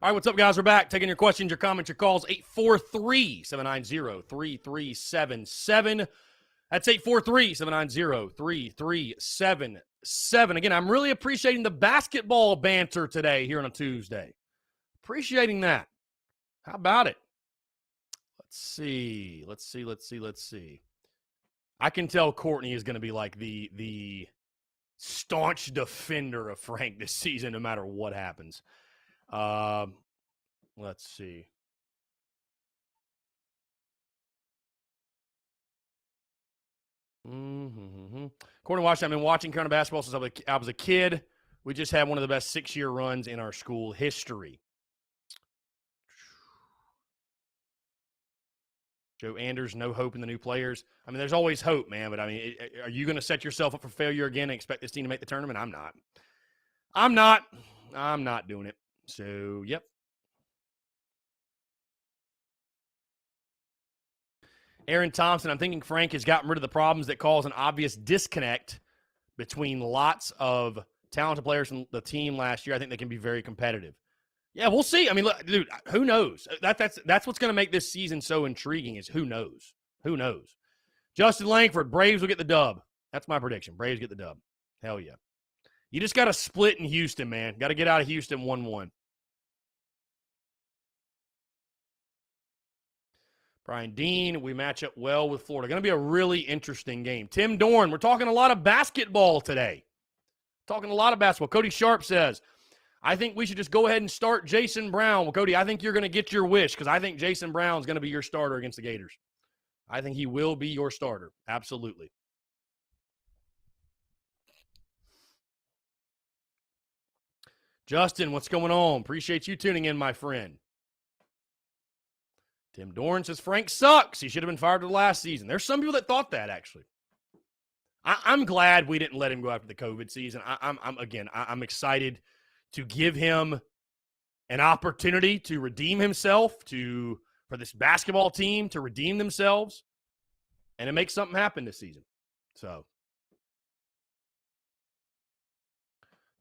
All right, what's up, guys? We're back. Taking your questions, your comments, your calls. 843-790-3377. That's 843-790-3377. Again, I'm really appreciating the basketball banter today here on a Tuesday. Appreciating that. How about it? Let's see. I can tell Courtney is going to be like the staunch defender of Frank this season, no matter what happens. Let's see. Courtney Washington, I've been watching current basketball since I was a kid. We just had one of the best 6-year runs in our school history. Joe Anders, no hope in the new players. I mean, there's always hope, man. But, I mean, are you going to set yourself up for failure again and expect this team to make the tournament? I'm not doing it. So, yep. Aaron Thompson, I'm thinking Frank has gotten rid of the problems that cause an obvious disconnect between lots of talented players from the team last year. I think they can be very competitive. Yeah, we'll see. I mean, look, dude, who knows? That's what's going to make this season so intriguing is who knows? Who knows? Justin Langford, Braves will get the dub. That's my prediction. Braves get the dub. Hell yeah. You just got to split in Houston, man. Got to get out of Houston 1-1. Brian Dean, we match up well with Florida. Going to be a really interesting game. Tim Dorn, we're talking a lot of basketball today. Talking a lot of basketball. Cody Sharp says, I think we should just go ahead and start Jason Brown. Well, Cody, I think you're going to get your wish because I think Jason Brown's going to be your starter against the Gators. I think he will be your starter. Absolutely. Justin, what's going on? Appreciate you tuning in, my friend. Tim Dorn says Frank sucks. He should have been fired the last season. There's some people that thought that, actually. I'm glad we didn't let him go after the COVID season. I'm excited to give him an opportunity to redeem himself, for this basketball team to redeem themselves, and to make something happen this season. So,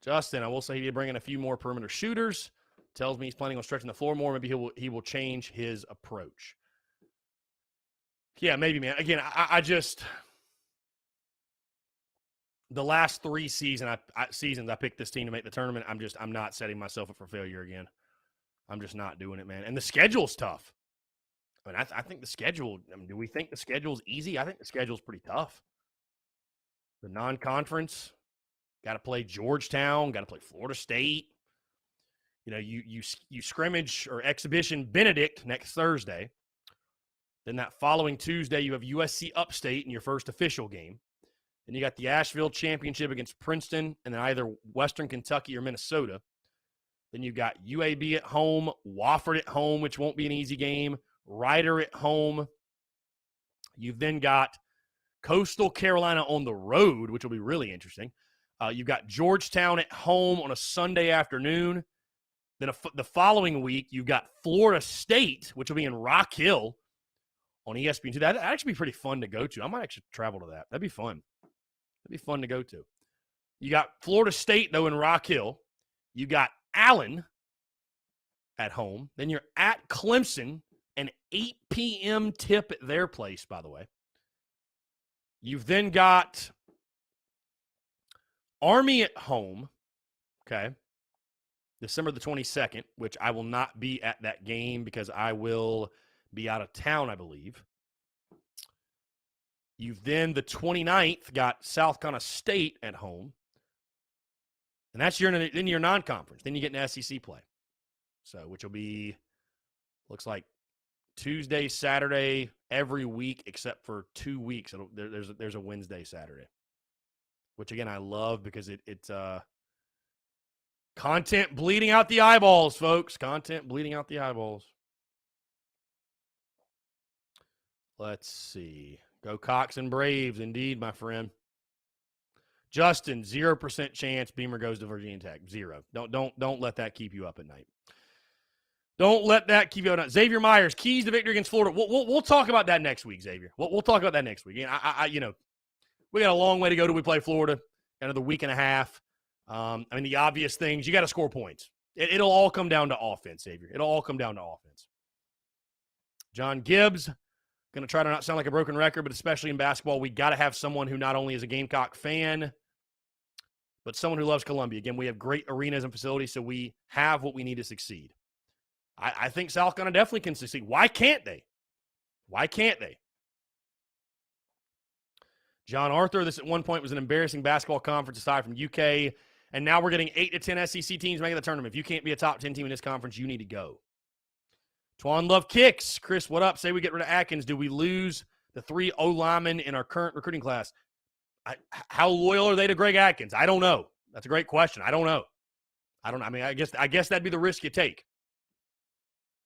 Justin, I will say he did bring in a few more perimeter shooters. Tells me he's planning on stretching the floor more. Maybe he will change his approach. Yeah, maybe, man. Again, I just the last 3 seasons I picked this team to make the tournament. I'm not setting myself up for failure again. I'm just not doing it, man. And the schedule's tough. I mean, I think the schedule. I mean, do we think the schedule's easy? I think the schedule's pretty tough. The non-conference, got to play Georgetown, got to play Florida State. You know, you scrimmage or exhibition Benedict next Thursday. Then that following Tuesday, you have USC Upstate in your first official game. Then you got the Asheville Championship against Princeton and then either Western Kentucky or Minnesota. Then you got UAB at home, Wofford at home, which won't be an easy game, Rider at home. You've then got Coastal Carolina on the road, which will be really interesting. You've got Georgetown at home on a Sunday afternoon. Then the following week, you've got Florida State, which will be in Rock Hill on ESPN2. That'd actually be pretty fun to go to. I might actually travel to that. That'd be fun. That'd be fun to go to. You got Florida State, though, in Rock Hill. You got Allen at home. Then you're at Clemson, an 8 p.m. tip at their place, by the way. You've then got Army at home, okay, December the 22nd, which I will not be at that game because I will be out of town, I believe. You've then the 29th got South Carolina State at home. And that's your non-conference. Then you get an SEC play. So, which will be, looks like Tuesday, Saturday, every week except for 2 weeks. There's a Wednesday, Saturday. Which, again, I love because it's content bleeding out the eyeballs, folks. Content bleeding out the eyeballs. Let's see. Go Cox and Braves, indeed, my friend. Justin, 0% chance Beamer goes to Virginia Tech. 0. Don't let that keep you up at night. Don't let that keep you up at night. Xavier Myers, keys to victory against Florida. We'll talk about that next week, Xavier. We'll talk about that next week. And we got a long way to go till we play Florida. Another week and a half. I mean, the obvious things, you got to score points. It'll all come down to offense, Xavier. It'll all come down to offense. John Gibbs, going to try to not sound like a broken record, but especially in basketball, we got to have someone who not only is a Gamecock fan, but someone who loves Columbia. Again, we have great arenas and facilities, so we have what we need to succeed. I think South Carolina definitely can succeed. Why can't they? Why can't they? John Arthur, this at one point was an embarrassing basketball conference aside from UK, and now we're getting 8 to 10 SEC teams making the tournament. If you can't be a top 10 team in this conference, you need to go. Twan Love Kicks. Chris, what up? Say we get rid of Atkins. Do we lose the 3 O-linemen in our current recruiting class? How loyal are they to Greg Atkins? I don't know. That's a great question. I don't know. I mean, I guess that'd be the risk you take.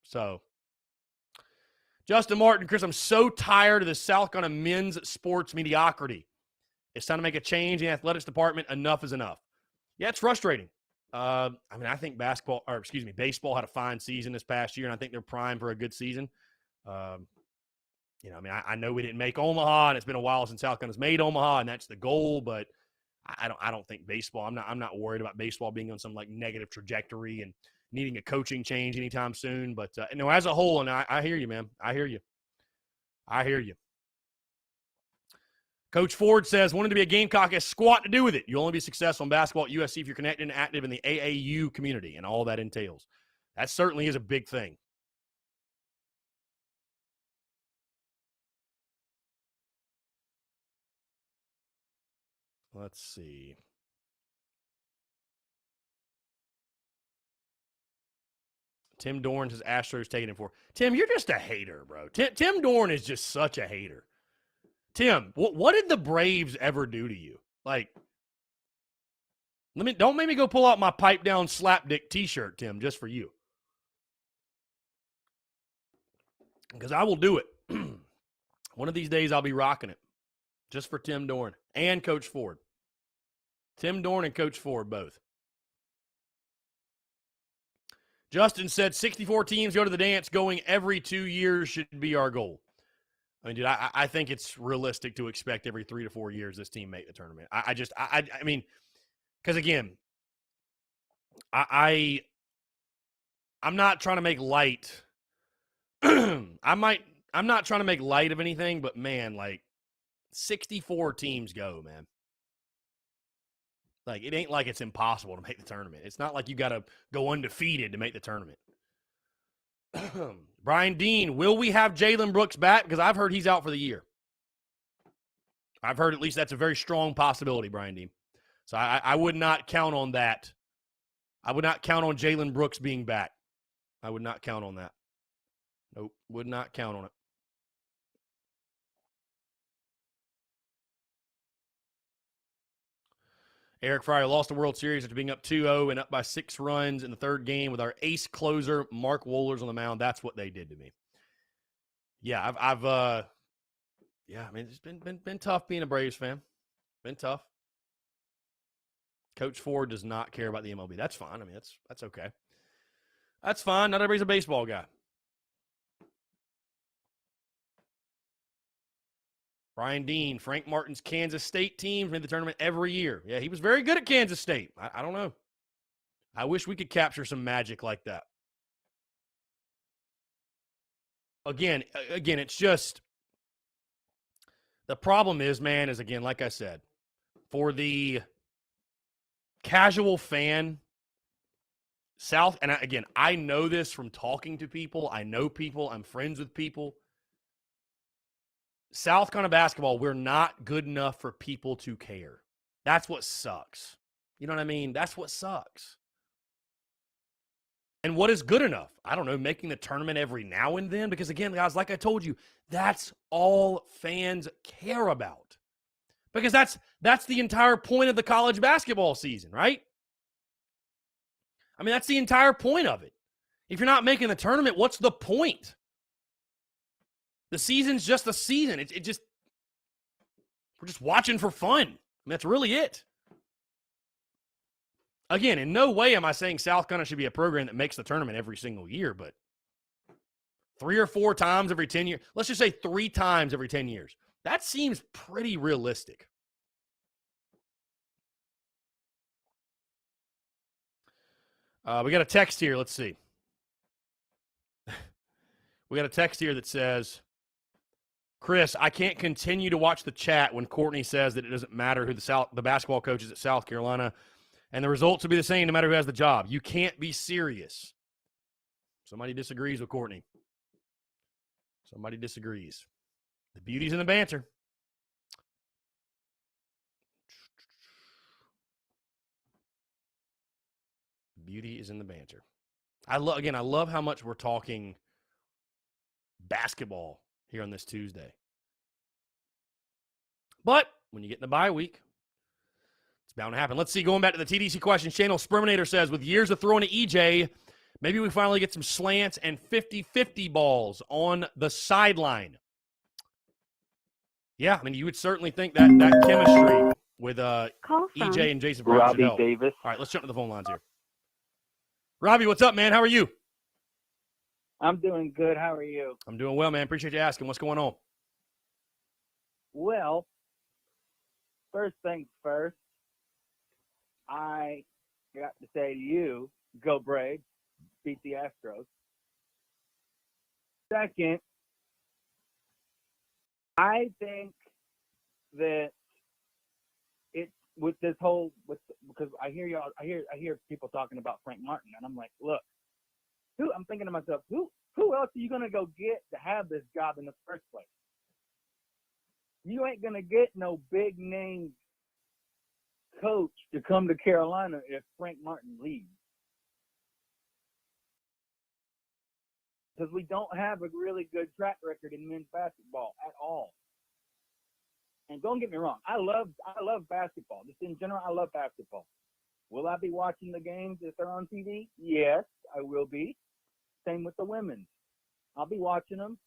So, Justin Martin, Chris, I'm so tired of the South Carolina men's sports mediocrity. It's time to make a change in the athletics department. Enough is enough. Yeah, it's frustrating. I think baseball had a fine season this past year, and I think they're primed for a good season. I know we didn't make Omaha, and it's been a while since South Carolina's made Omaha, and that's the goal. But I don't think baseball. I'm not worried about baseball being on some like negative trajectory and needing a coaching change anytime soon. But as a whole, and I hear you, man. I hear you. Coach Ford says, wanting to be a Gamecock has squat to do with it. You'll only be successful in basketball at USC if you're connected and active in the AAU community and all that entails. That certainly is a big thing. Let's see. Tim Dorn says Astros taking it for. Tim, you're just a hater, bro. Tim Dorn is just such a hater. Tim, what did the Braves ever do to you? Like, don't make me go pull out my pipe down slapdick T-shirt, Tim, just for you. Because I will do it. One of these days I'll be rocking it. Just for Tim Dorn and Coach Ford. Tim Dorn and Coach Ford both. Justin said 64 teams go to the dance. Going every 2 years should be our goal. I mean, dude, I think it's realistic to expect every 3 to 4 years this team make the tournament. I mean, because again, I'm not trying to make light. I'm not trying to make light of anything, but man, like 64 teams go, man. Like, it ain't like it's impossible to make the tournament. It's not like you got to go undefeated to make the tournament. Brian Dean, will we have Jalen Brooks back? Because I've heard he's out for the year. I've heard at least that's a very strong possibility, Brian Dean. So I would not count on that. I would not count on Jalen Brooks being back. I would not count on that. Nope, would not count on it. Eric Fryer lost the World Series after being up 2-0 and up by 6 runs in the third game with our ace closer, Mark Wohlers, on the mound. That's what they did to me. Yeah, I mean, it's been tough being a Braves fan. Been tough. Coach Ford does not care about the MLB. That's fine. I mean, that's okay. That's fine. Not everybody's a baseball guy. Brian Dean, Frank Martin's Kansas State teams made the tournament every year. Yeah, he was very good at Kansas State. I don't know. I wish we could capture some magic like that. Again, it's just the problem is, man, is again, like I said, for the casual fan, South, and I know this from talking to people. I know people. I'm friends with people. South Carolina basketball, we're not good enough for people to care. That's what sucks. You know what I mean? That's what sucks. And what is good enough? I don't know, making the tournament every now and then. Because again, guys, like I told you, that's all fans care about. Because that's the entire point of the college basketball season, right? I mean, that's the entire point of it. If you're not making the tournament, what's the point? The season's just the season. We're just watching for fun. I mean, that's really it. Again, in no way am I saying South Carolina should be a program that makes the tournament every single year, but 3 or 4 times every 10 years. Let's just say 3 times every 10 years. That seems pretty realistic. We got a text here. Let's see. We got a text here that says, Chris, I can't continue to watch the chat when Courtney says that it doesn't matter who the basketball coach is at South Carolina, and the results will be the same no matter who has the job. You can't be serious. Somebody disagrees with Courtney. Somebody disagrees. The beauty's in the banter. The beauty is in the banter. I love how much we're talking basketball here on this Tuesday. But when you get in the bye week, it's bound to happen. Let's see, going back to the TDC questions channel, Sperminator says, with years of throwing to EJ, maybe we finally get some slants and 50-50 balls on the sideline. Yeah, I mean, you would certainly think that chemistry with EJ and Jason Brown should help. Robbie Davis. All right, let's jump to the phone lines here. Robbie, what's up, man? How are you? I'm doing good. How are you? I'm doing well, man. Appreciate you asking. What's going on? Well, first things first, I got to say to you, go Braves, beat the Astros. Second, I think that it's with this whole because I hear people talking about Frank Martin, and I'm like, look, I'm thinking to myself, who else are you gonna go get to have this job in the first place? You ain't gonna get no big name coach to come to Carolina if Frank Martin leaves. Because we don't have a really good track record in men's basketball at all. And don't get me wrong, I love basketball. Just in general, I love basketball. Will I be watching the games if they're on TV? Yes, I will be. Same with the women. I'll be watching them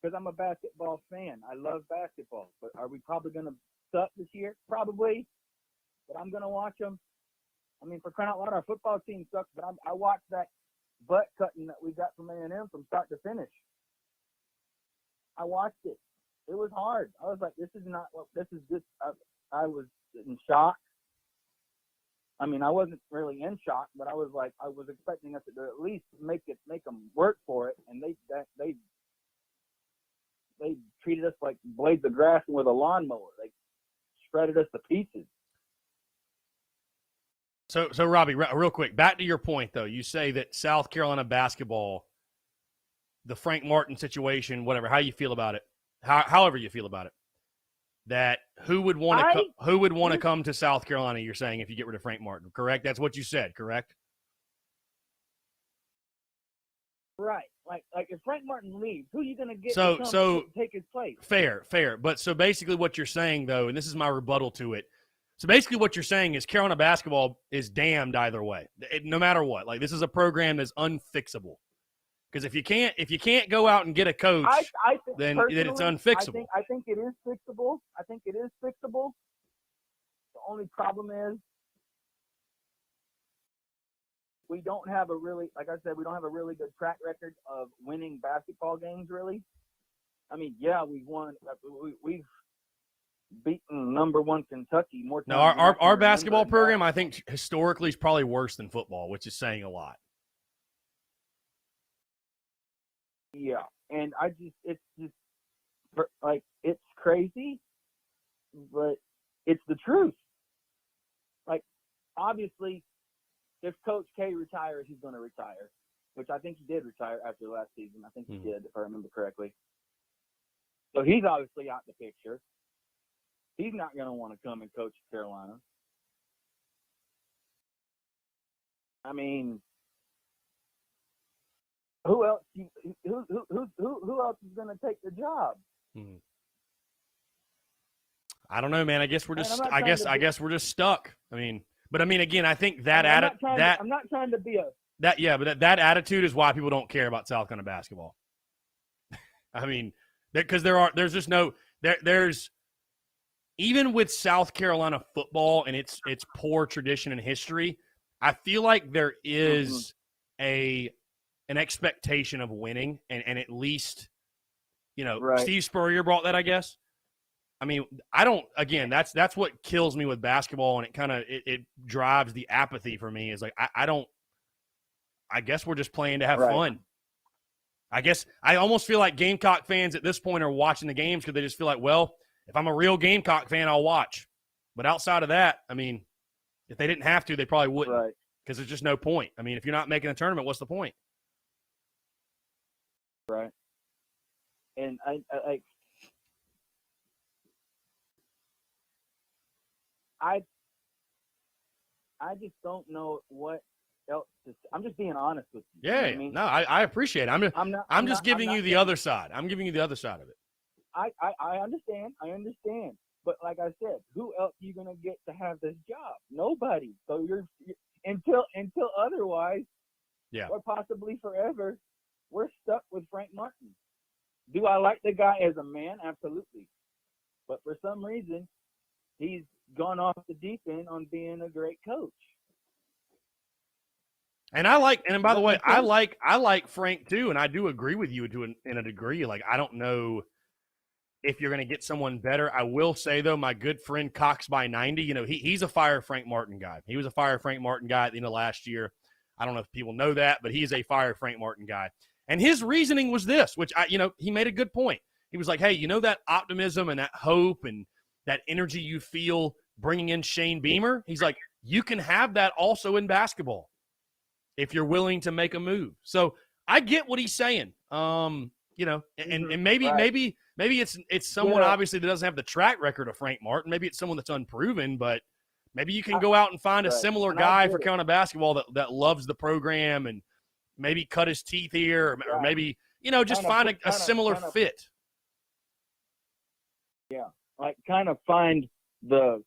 because I'm a basketball fan. I love basketball. But are we probably going to suck this year? Probably. But I'm going to watch them. I mean, for crying out loud, our football team sucks, but I watched that butt cutting that we got from A&M from start to finish. I watched it. It was hard. I was like, this is not what this is. Just I was in shock. I mean, I wasn't really in shock, but I was expecting us to at least make them work for it, and they treated us like blades of grass with a lawnmower. They shredded us to pieces. So Robbie, real quick, back to your point though. You say that South Carolina basketball, the Frank Martin situation, whatever, how you feel about it, however you feel about it, that who would want to come to South Carolina? You're saying if you get rid of Frank Martin, correct? That's what you said, correct? Right. Like if Frank Martin leaves, who are you going to get to take his place? Fair. But so basically what you're saying though, and this is my rebuttal to it. So basically what you're saying is Carolina basketball is damned either way, no matter what. Like this is a program that's unfixable. Because if you can't go out and get a coach, I think then it's unfixable. I think it is fixable. The only problem is we don't have a really, like I said, we don't have a really good track record of winning basketball games, really. I mean, yeah, we've won. We've beaten number one Kentucky more times. No, our basketball program, I think, historically is probably worse than football, which is saying a lot. Yeah, and it's just like, it's crazy, but it's the truth. Like, obviously, if Coach K retires, he's going to retire, which I think he did retire after last season. I think he did, if I remember correctly. So he's obviously out the picture. He's not going to want to come and coach Carolina. I mean, who else? Who else is going to take the job? I don't know, man. I guess we're just. I guess we're just stuck. I mean, again, I think that I'm not trying to be a that. Yeah, but that attitude is why people don't care about South Carolina basketball. I mean, because there's even with South Carolina football and its poor tradition and history, I feel like there is an expectation of winning, and at least, right. Steve Spurrier brought that, I guess. I mean, I don't. Again, that's what kills me with basketball, and it kind of it drives the apathy for me. Is like I don't I guess we're just playing to have Right. fun. I guess I almost feel like Gamecock fans at this point are watching the games because they just feel like, well, if I'm a real Gamecock fan, I'll watch. But outside of that, I mean, if they didn't have to, they probably wouldn't. Right. Because there's just no point. I mean, if you're not making a tournament, what's the point? Right. And I just don't know what else to say. I'm just being honest with you. Yeah, You know what I mean? No, I appreciate it. I'm just giving you the other side. I'm giving you the other side of it. I understand. I understand. But like I said, who else are you gonna get to have this job? Nobody. So you're until otherwise, yeah, or possibly forever, we're stuck with Frank Martin. Do I like the guy as a man? Absolutely. But for some reason, he's gone off the deep end on being a great coach. And by the way, I like Frank too, and I do agree with you in a degree. Like, I don't know if you're going to get someone better. I will say though, my good friend Cox by 90, he's a fire Frank Martin guy. He was a fire Frank Martin guy at the end of last year. I don't know if people know that, but he's a fire Frank Martin guy. And his reasoning was this, which he made a good point. He was like, hey, that optimism and that hope and that energy you feel bringing in Shane Beamer? He's like, you can have that also in basketball if you're willing to make a move. So I get what he's saying. And maybe it's someone obviously that doesn't have the track record of Frank Martin. Maybe it's someone that's unproven, but maybe you can go out and find a similar guy for Carolina basketball that loves the program and maybe cut his teeth here, or maybe, just find a similar fit. Yeah, like kind of find the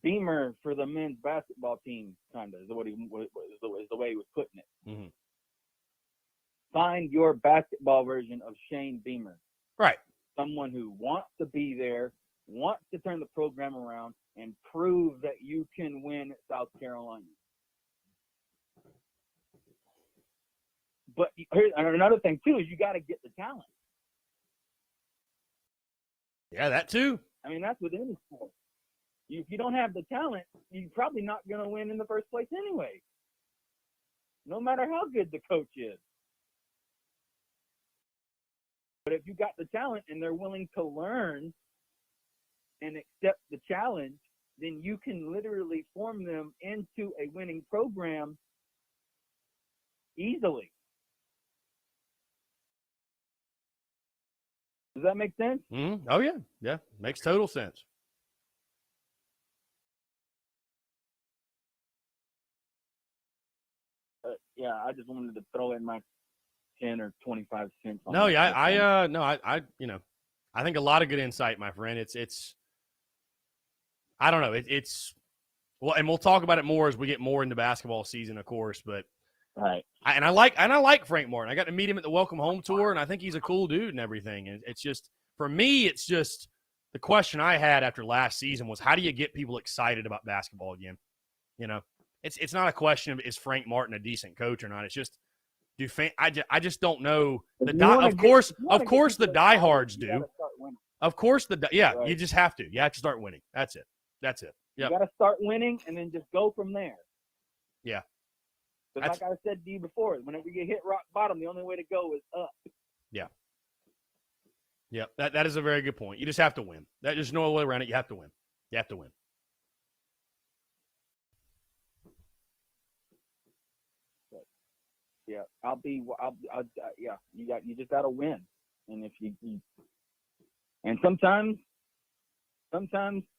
Beamer for the men's basketball team, kind of is the way he was putting it. Mm-hmm. Find your basketball version of Shane Beamer. Right. Someone who wants to be there, wants to turn the program around, and prove that you can win at South Carolina. But here's another thing, too, is you got to get the talent. Yeah, that too. I mean, that's with any sport. If you don't have the talent, you're probably not going to win in the first place anyway, no matter how good the coach is. But if you got the talent and they're willing to learn and accept the challenge, then you can literally form them into a winning program easily. Does that make sense? Mm-hmm. Oh, yeah. Yeah, makes total sense. Yeah, I just wanted to throw in my 10 or 25 cents. No, yeah, I think a lot of good insight, my friend. It's I don't know. It's well, and we'll talk about it more as we get more into basketball season, of course. But right, I like Frank Martin. I got to meet him at the Welcome Home tour, and I think he's a cool dude and everything. And it's just, for me, it's just the question I had after last season was, how do you get people excited about basketball again? It's not a question of, is Frank Martin a decent coach or not. It's just, I just don't know. Of course the diehards do. Of course right. You just have to. You have to start winning. That's it. Yep. You got to start winning and then just go from there. Yeah. Because like I said to you before, whenever you hit rock bottom, the only way to go is up. Yeah. Yeah, that is a very good point. You just have to win. There's no way around it. You have to win. You have to win. Yeah, yeah, you just got to win. And if you and sometimes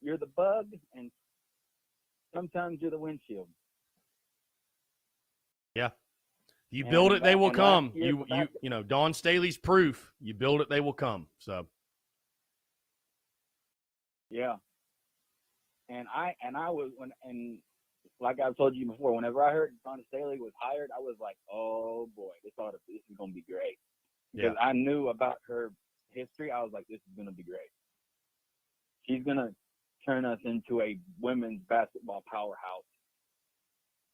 you're the bug and sometimes you're the windshield. Yeah. You build it, they will come. Dawn Staley's proof. You build it, they will come. So. Yeah. And I was like I've told you before, whenever I heard Dawn Staley was hired, I was like, oh boy, this is going to be great. Because I knew about her history. I was like, this is going to be great. She's going to turn us into a women's basketball powerhouse.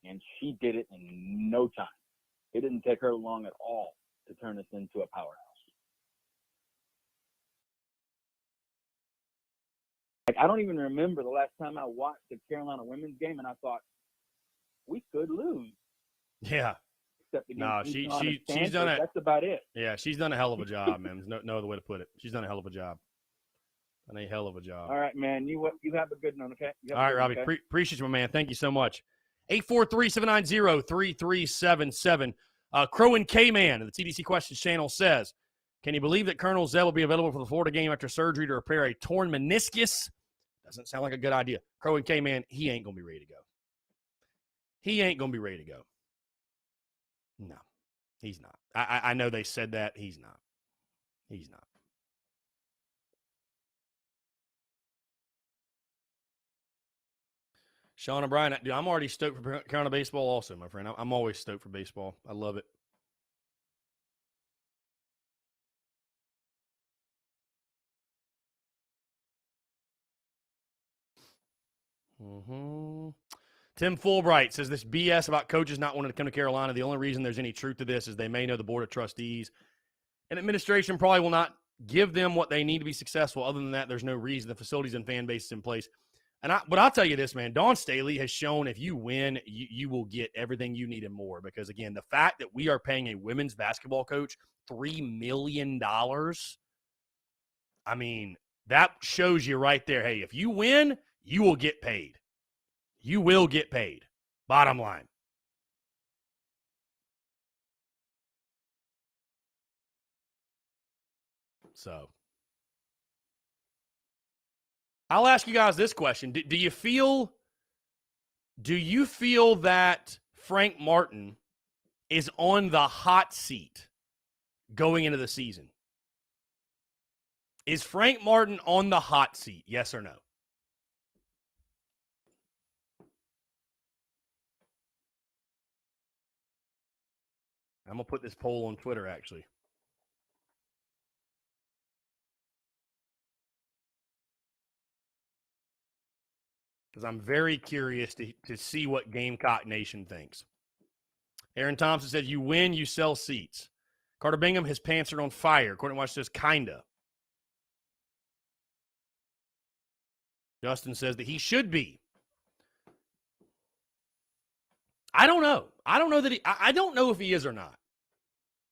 And she did it in no time. It didn't take her long at all to turn us into a powerhouse. Like, I don't even remember the last time I watched the Carolina women's game and I thought, we could lose. Yeah. except against No, UConn and she's done Stanford. it. That's about it. Yeah, she's done a hell of a job, man. There's no other way to put it. She's done a hell of a job. Done a hell of a job. All right, man. You have a good one, okay? All right, Robbie. Okay? Appreciate you, my man. Thank you so much. 843-790-3377. Crow and K-Man of the TDC Questions channel says, can you believe that Colonel Zell will be available for the Florida game after surgery to repair a torn meniscus? Doesn't sound like a good idea. Crow and K-Man, he ain't going to be ready to go. He ain't going to be ready to go. No, he's not. I know they said that. He's not. He's not. Sean O'Brien, dude, I'm already stoked for Carolina baseball also, my friend. I'm always stoked for baseball. I love it. Tim Fulbright says this BS about coaches not wanting to come to Carolina. The only reason there's any truth to this is they may know the board of trustees and administration probably will not give them what they need to be successful. Other than that, there's no reason. The facilities and fan base is in place. But I'll tell you this, man. Dawn Staley has shown if you win, you will get everything you need and more. Because, again, the fact that we are paying a women's basketball coach $3 million, I mean, that shows you right there, hey, if you win, you will get paid. You will get paid. Bottom line. So I'll ask you guys this question. Do you feel that Frank Martin is on the hot seat going into the season? Is Frank Martin on the hot seat? Yes or no? I'm going to put this poll on Twitter, actually. Because I'm very curious to see what Gamecock Nation thinks. Aaron Thompson said, you win, you sell seats. Carter Bingham, his pants are on fire. Courtney Watch says, kinda. Justin says that he should be. I don't know. I don't know that I don't know if he is or not.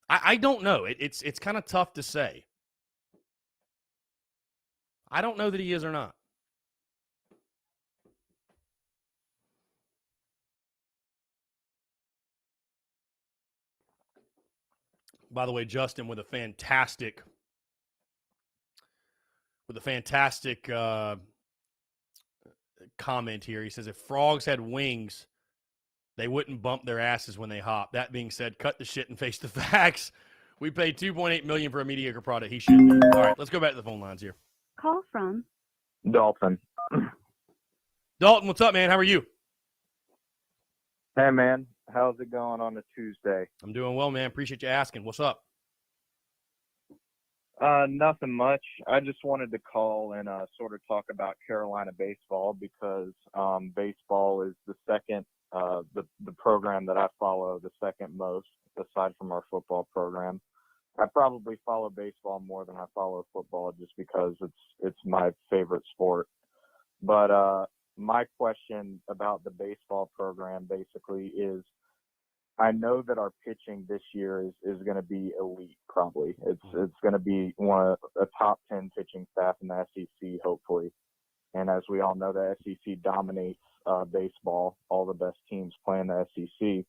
I don't know. It's kind of tough to say. I don't know that he is or not. By the way, Justin with a fantastic comment here. He says if frogs had wings, they wouldn't bump their asses when they hop. That being said, cut the shit and face the facts. We paid $2.8 million for a mediocre product. He should be. All right, let's go back to the phone lines here. Call from Dalton. Dalton, what's up, man? How are you? Hey, man. How's it going on a Tuesday? I'm doing well, man. Appreciate you asking. What's up? Nothing much. I just wanted to call and sort of talk about Carolina baseball because baseball is the second, the program that I follow the second most, aside from our football program. I probably follow baseball more than I follow football just because it's my favorite sport. But my question about the baseball program basically is, I know that our pitching this year is going to be elite. Probably it's going to be a top 10 pitching staff in the SEC, hopefully. And as we all know, the SEC dominates baseball. All the best teams play in the SEC.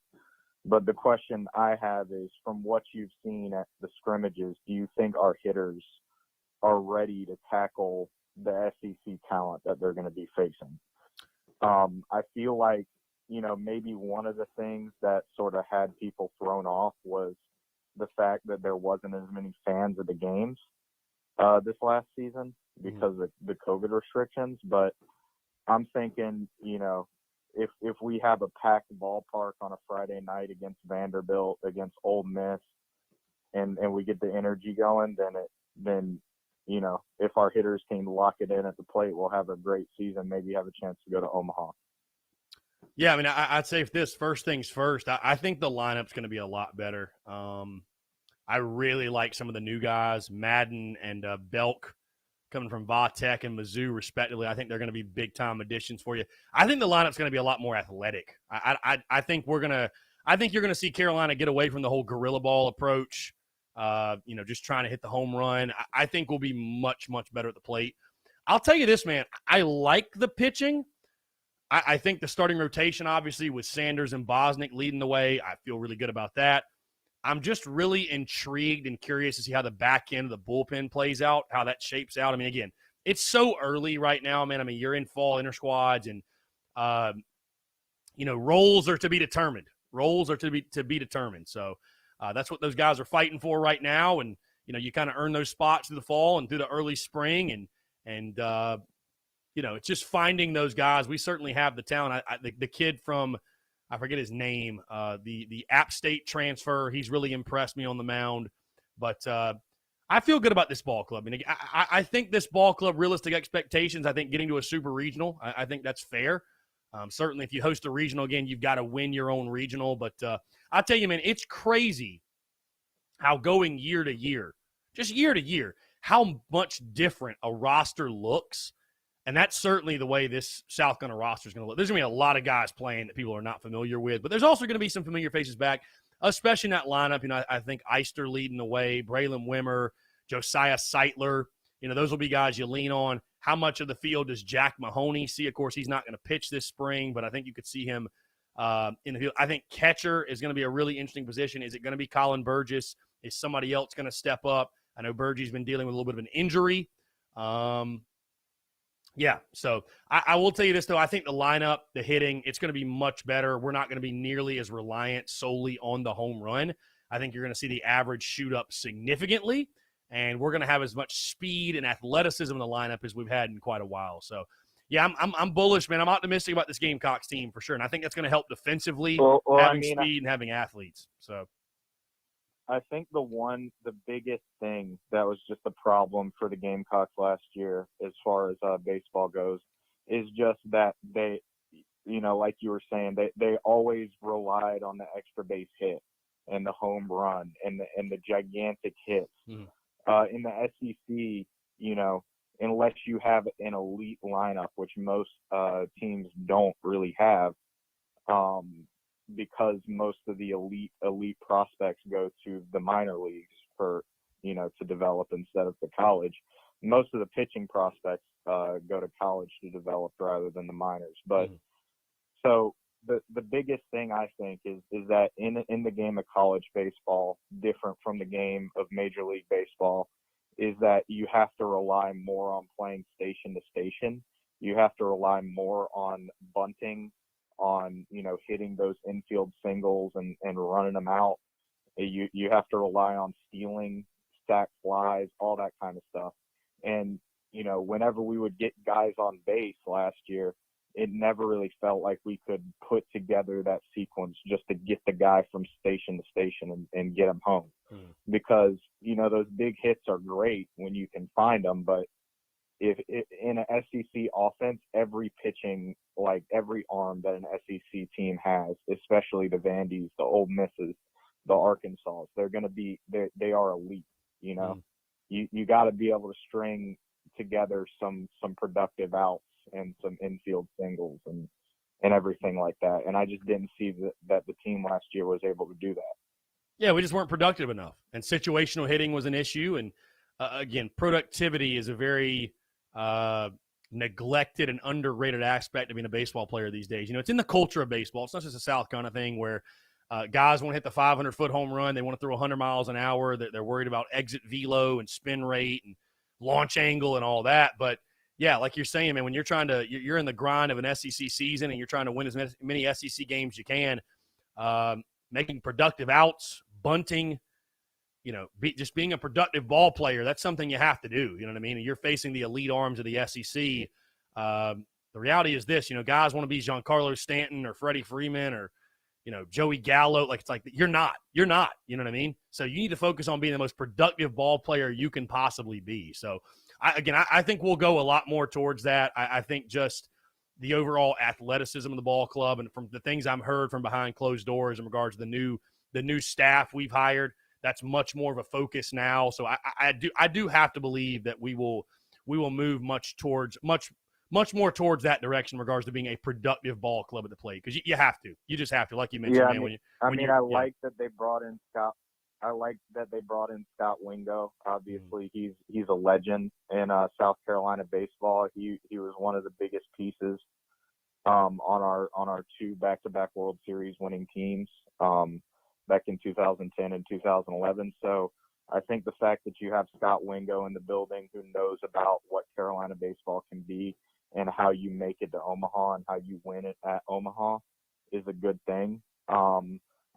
But the question I have is, from what you've seen at the scrimmages, do you think our hitters are ready to tackle the SEC talent that they're going to be facing? I feel like, maybe one of the things that sort of had people thrown off was the fact that there wasn't as many fans of the games this last season because of the COVID restrictions. But I'm thinking, if we have a packed ballpark on a Friday night against Vanderbilt, against Ole Miss, and we get the energy going, then if our hitters can lock it in at the plate, we'll have a great season, maybe have a chance to go to Omaha. Yeah, I mean, I'd say if this first things first, I think the lineup's going to be a lot better. I really like some of the new guys, Madden and Belk, coming from Vatech and Mizzou, respectively. I think they're going to be big-time additions for you. I think the lineup's going to be a lot more athletic. I think we're going to I think you're going to see Carolina get away from the whole gorilla ball approach, just trying to hit the home run. I think we'll be much, much better at the plate. I'll tell you this, man. I like the pitching. I think the starting rotation, obviously, with Sanders and Bosnick leading the way, I feel really good about that. I'm just really intrigued and curious to see how the back end of the bullpen plays out, how that shapes out. I mean, again, it's so early right now, man. I mean, you're in fall intersquads, and roles are to be determined. Roles are to be determined. So that's what those guys are fighting for right now, and you kind of earn those spots through the fall and through the early spring, and it's just finding those guys. We certainly have the talent. The kid from, I forget his name, the App State transfer, he's really impressed me on the mound. But I feel good about this ball club. I mean, I think this ball club, realistic expectations, I think getting to a super regional, I think that's fair. Certainly, if you host a regional again, you've got to win your own regional. But I'll tell you, man, it's crazy how going year to year, just year to year, how much different a roster looks. And that's certainly the way this South Carolina roster is going to look. There's going to be a lot of guys playing that people are not familiar with, but there's also going to be some familiar faces back, especially in that lineup. I think Eister leading the way, Braylon Wimmer, Josiah Seitler. Those will be guys you lean on. How much of the field does Jack Mahoney see? Of course, he's not going to pitch this spring, but I think you could see him in the field. I think catcher is going to be a really interesting position. Is it going to be Colin Burgess? Is somebody else going to step up? I know Burgess has been dealing with a little bit of an injury. Yeah, so I will tell you this, though. I think the lineup, the hitting, it's going to be much better. We're not going to be nearly as reliant solely on the home run. I think you're going to see the average shoot up significantly, and we're going to have as much speed and athleticism in the lineup as we've had in quite a while. So, yeah, I'm bullish, man. I'm optimistic about this Gamecocks team for sure, and I think that's going to help defensively, having speed and having athletes. So, I think the biggest thing that was just a problem for the Gamecocks last year as far as baseball goes is just that they, like you were saying, they always relied on the extra base hit and the home run and the gigantic hits. In the SEC, unless you have an elite lineup, which most teams don't really have, because most of the elite prospects go to the minor leagues for, to develop instead of to college. Most of the pitching prospects go to college to develop rather than the minors. But so the biggest thing I think is that in the game of college baseball, different from the game of Major League Baseball, is that you have to rely more on playing station to station. You have to rely more on bunting, on hitting those infield singles and running them out. You have to rely on stealing, stack flies, all that kind of stuff. And whenever we would get guys on base last year, it never really felt like we could put together that sequence just to get the guy from station to station and get him home. Because those big hits are great when you can find them, but if in an SEC offense, every pitching, like every arm that an SEC team has, especially the Vandy's, the Ole Misses, the Arkansas, they are elite. You got to be able to string together some productive outs and some infield singles and everything like that. And I just didn't see that the team last year was able to do that. Yeah, we just weren't productive enough, and situational hitting was an issue. And again, productivity is a very neglected and underrated aspect of being a baseball player these days. It's in the culture of baseball. It's not just a South Carolina thing where guys want to hit the 500-foot home run. They want to throw 100 miles an hour. They're worried about exit velo and spin rate and launch angle and all that. But, yeah, like you're saying, man, when you're in the grind of an SEC season and you're trying to win as many SEC games as you can, making productive outs, bunting, just being a productive ball player, that's something you have to do. You know what I mean? And you're facing the elite arms of the SEC. The reality is this, guys want to be Giancarlo Stanton or Freddie Freeman or, Joey Gallo. It's like, you're not, you know what I mean? So you need to focus on being the most productive ball player you can possibly be. So I think we'll go a lot more towards that. I think just the overall athleticism of the ball club, and from the things I've heard from behind closed doors in regards to the new staff we've hired, that's much more of a focus now. So I do have to believe that we will move much much more towards that direction in regards to being a productive ball club at the plate, because you have to. You just have to, like you mentioned, man. I like that they brought in Scott. I like that they brought in Scott Wingo. Obviously, he's a legend in South Carolina baseball. He was one of the biggest pieces on our 2 back-to-back World Series winning teams back in 2010 and 2011. So I think the fact that you have Scott Wingo in the building, who knows about what Carolina baseball can be and how you make it to Omaha and how you win it at Omaha, is a good thing.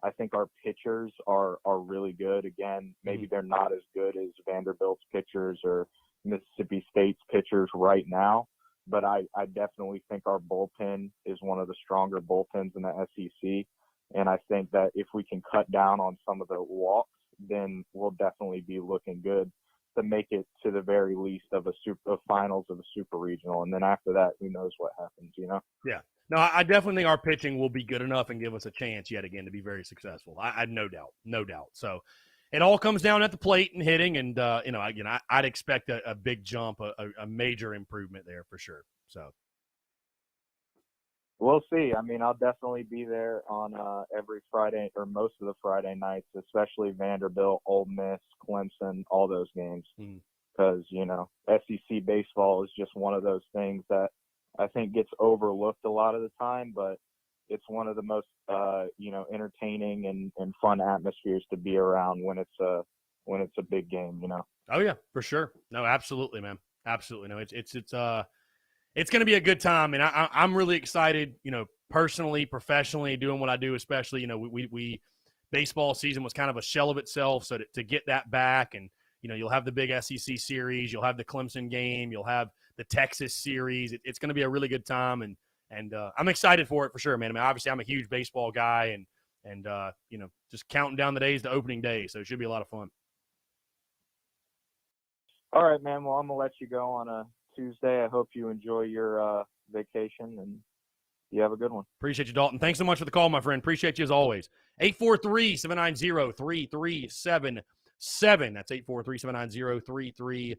I think our pitchers are really good. Again, maybe they're not as good as Vanderbilt's pitchers or Mississippi State's pitchers right now, but I definitely think our bullpen is one of the stronger bullpens in the SEC. And I think that if we can cut down on some of the walks, then we'll definitely be looking good to make it to the very least of finals of a super regional. And then after that, who knows what happens, you know? Yeah. No, I definitely think our pitching will be good enough and give us a chance yet again to be very successful. I no doubt. So it all comes down at the plate and hitting. And, I'd expect a big jump, a major improvement there for sure. So we'll see. I mean, I'll definitely be there on every Friday or most of the Friday nights, especially Vanderbilt, Ole Miss, Clemson, all those games. Because, SEC baseball is just one of those things that I think gets overlooked a lot of the time, but it's one of the most, entertaining and fun atmospheres to be around when it's a big game, Oh yeah, for sure. No, absolutely, man. Absolutely. No, it's going to be a good time. And I'm really excited, personally, professionally, doing what I do, especially, we baseball season was kind of a shell of itself. So to get that back, and, you'll have the big SEC series, you'll have the Clemson game, you'll have the Texas series. It's going to be a really good time. And I'm excited for it for sure, man. I mean, obviously I'm a huge baseball guy and just counting down the days to opening day. So it should be a lot of fun. All right, man. Well, I'm going to let you go on a Tuesday. I hope you enjoy your vacation and you have a good one. Appreciate you, Dalton. Thanks so much for the call, my friend. Appreciate you as always. 843-790-3377. That's 843-790-3377.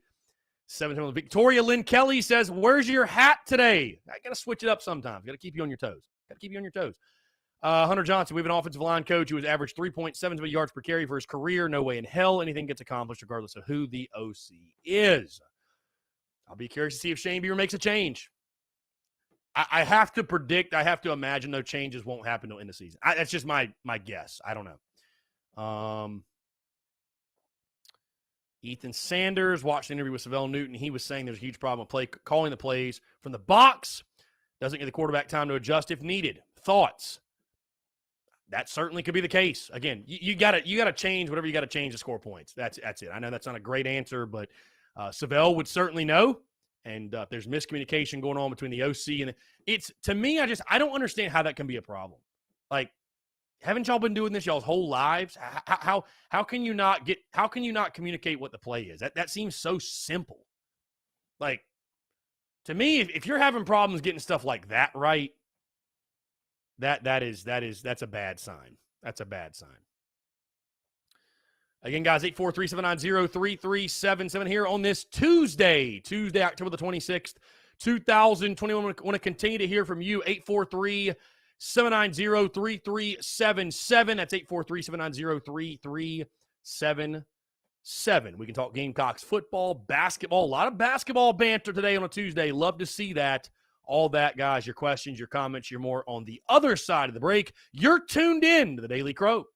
Victoria Lynn Kelly says, where's your hat today? I got to switch it up sometimes. Got to keep you on your toes. Hunter Johnson, we have an offensive line coach who has averaged 3.7 yards per carry for his career. No way in hell anything gets accomplished regardless of who the OC is. I'll be curious to see if Shane Beaver makes a change. I have to predict, I have to imagine no changes won't happen till end of season. That's just my guess. I don't know. Ethan Sanders watched an interview with Savell Newton. He was saying there's a huge problem with calling the plays from the box. Doesn't give the quarterback time to adjust if needed. Thoughts? That certainly could be the case. Again, you gotta change whatever you got to change to score points. That's it. I know that's not a great answer, but Savell would certainly know. And if there's miscommunication going on between the OC and to me, I don't understand how that can be a problem. Like, haven't y'all been doing this y'all's whole lives? How can you not communicate what the play is? That seems so simple. Like, to me, if you're having problems getting stuff like that right, that's a bad sign. That's a bad sign. Again, guys, 843-790-3377 here on this Tuesday, October the 26th, 2021. I want to continue to hear from you. 843-790-3377. That's 843-790-3377. We can talk Gamecocks football, basketball, a lot of basketball banter today on a Tuesday. Love to see that. All that, guys, your questions, your comments, your more on the other side of the break. You're tuned in to the Daily Crow.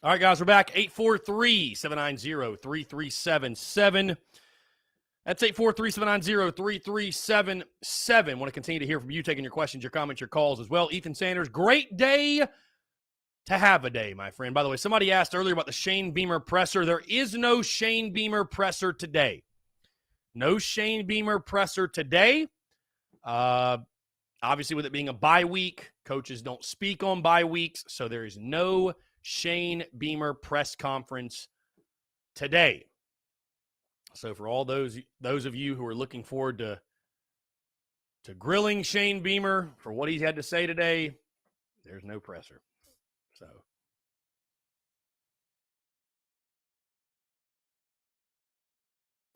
All right, guys, we're back. 843-790-3377. That's 843-790-3377. Want to continue to hear from you, taking your questions, your comments, your calls as well. Ethan Sanders, great day to have a day, my friend. By the way, somebody asked earlier about the Shane Beamer presser. There is no Shane Beamer presser today. No Shane Beamer presser today. Obviously, with it being a bye week, coaches don't speak on bye weeks, so there is no Shane Beamer press conference today. So for all those of you who are looking forward to grilling Shane Beamer for what he's had to say today, there's no presser. So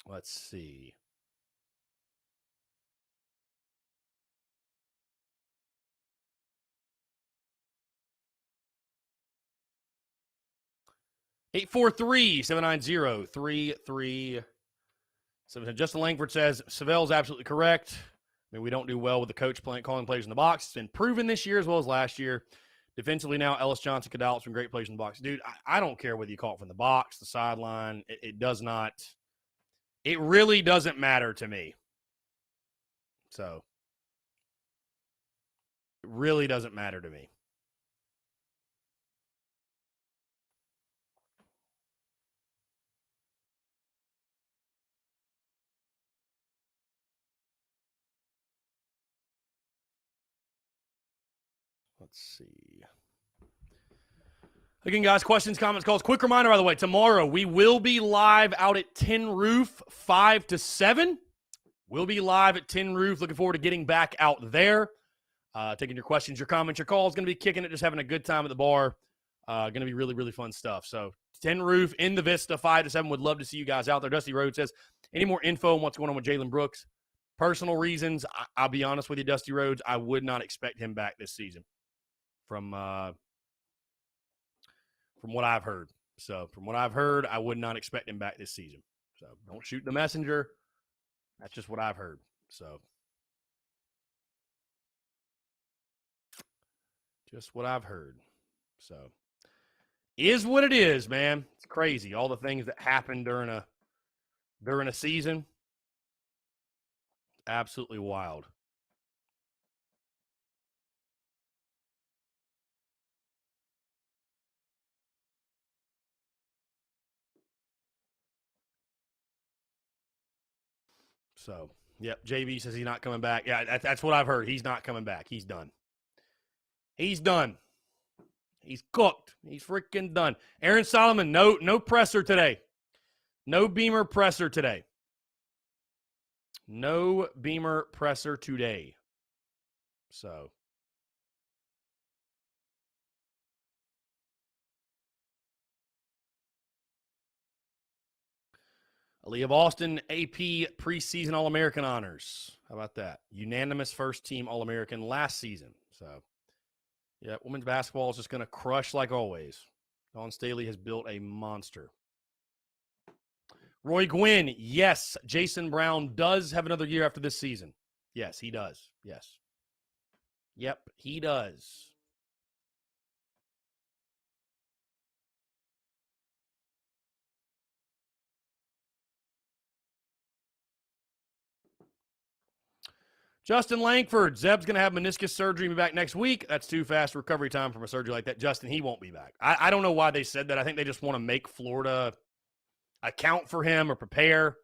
let's see. Eight four three 790-3377. Justin Langford says Savelle's absolutely correct. I mean, we don't do well with the coach calling plays in the box. It's been proven this year as well as last year. Defensively now, Ellis Johnson, Cadal, some great plays in the box. Dude, I don't care whether you call it from the box, the sideline. It does not. It really doesn't matter to me. So it really doesn't matter to me. Let's see. Again, guys, questions, comments, calls. Quick reminder, by the way, tomorrow we will be live out at Tin Roof 5 to 7. We'll be live at Tin Roof. Looking forward to getting back out there. Taking your questions, your comments, your calls. Going to be kicking it, just having a good time at the bar. Going to be really, really fun stuff. So, Tin Roof in the Vista, 5 to 7. Would love to see you guys out there. Dusty Rhodes says, any more info on what's going on with Jalen Brooks? Personal reasons, I'll be honest with you, Dusty Rhodes, I would not expect him back this season from what I've heard. So, from what I've heard, I would not expect him back this season. So, don't shoot the messenger. That's just what I've heard. So, just what I've heard. So, is what it is, man. It's crazy. All the things that happen during a season. Absolutely wild. So, yep, JB says he's not coming back. Yeah, that's what I've heard. He's not coming back. He's done. He's done. He's cooked. He's freaking done. Aaron Solomon, no presser today. No Beamer presser today. No Beamer presser today. So, Aaliyah Boston, AP preseason All-American honors. How about that? Unanimous first-team All-American last season. So, yeah, women's basketball is just going to crush like always. Dawn Staley has built a monster. Roy Gwynn, yes, Jason Brown does have another year after this season. Yes, he does. Yes. Yep, he does. Justin Langford, Zeb's going to have meniscus surgery and be back next week. That's too fast recovery time from a surgery like that. Justin, he won't be back. I don't know why they said that. I think they just want to make Florida account for him or prepare.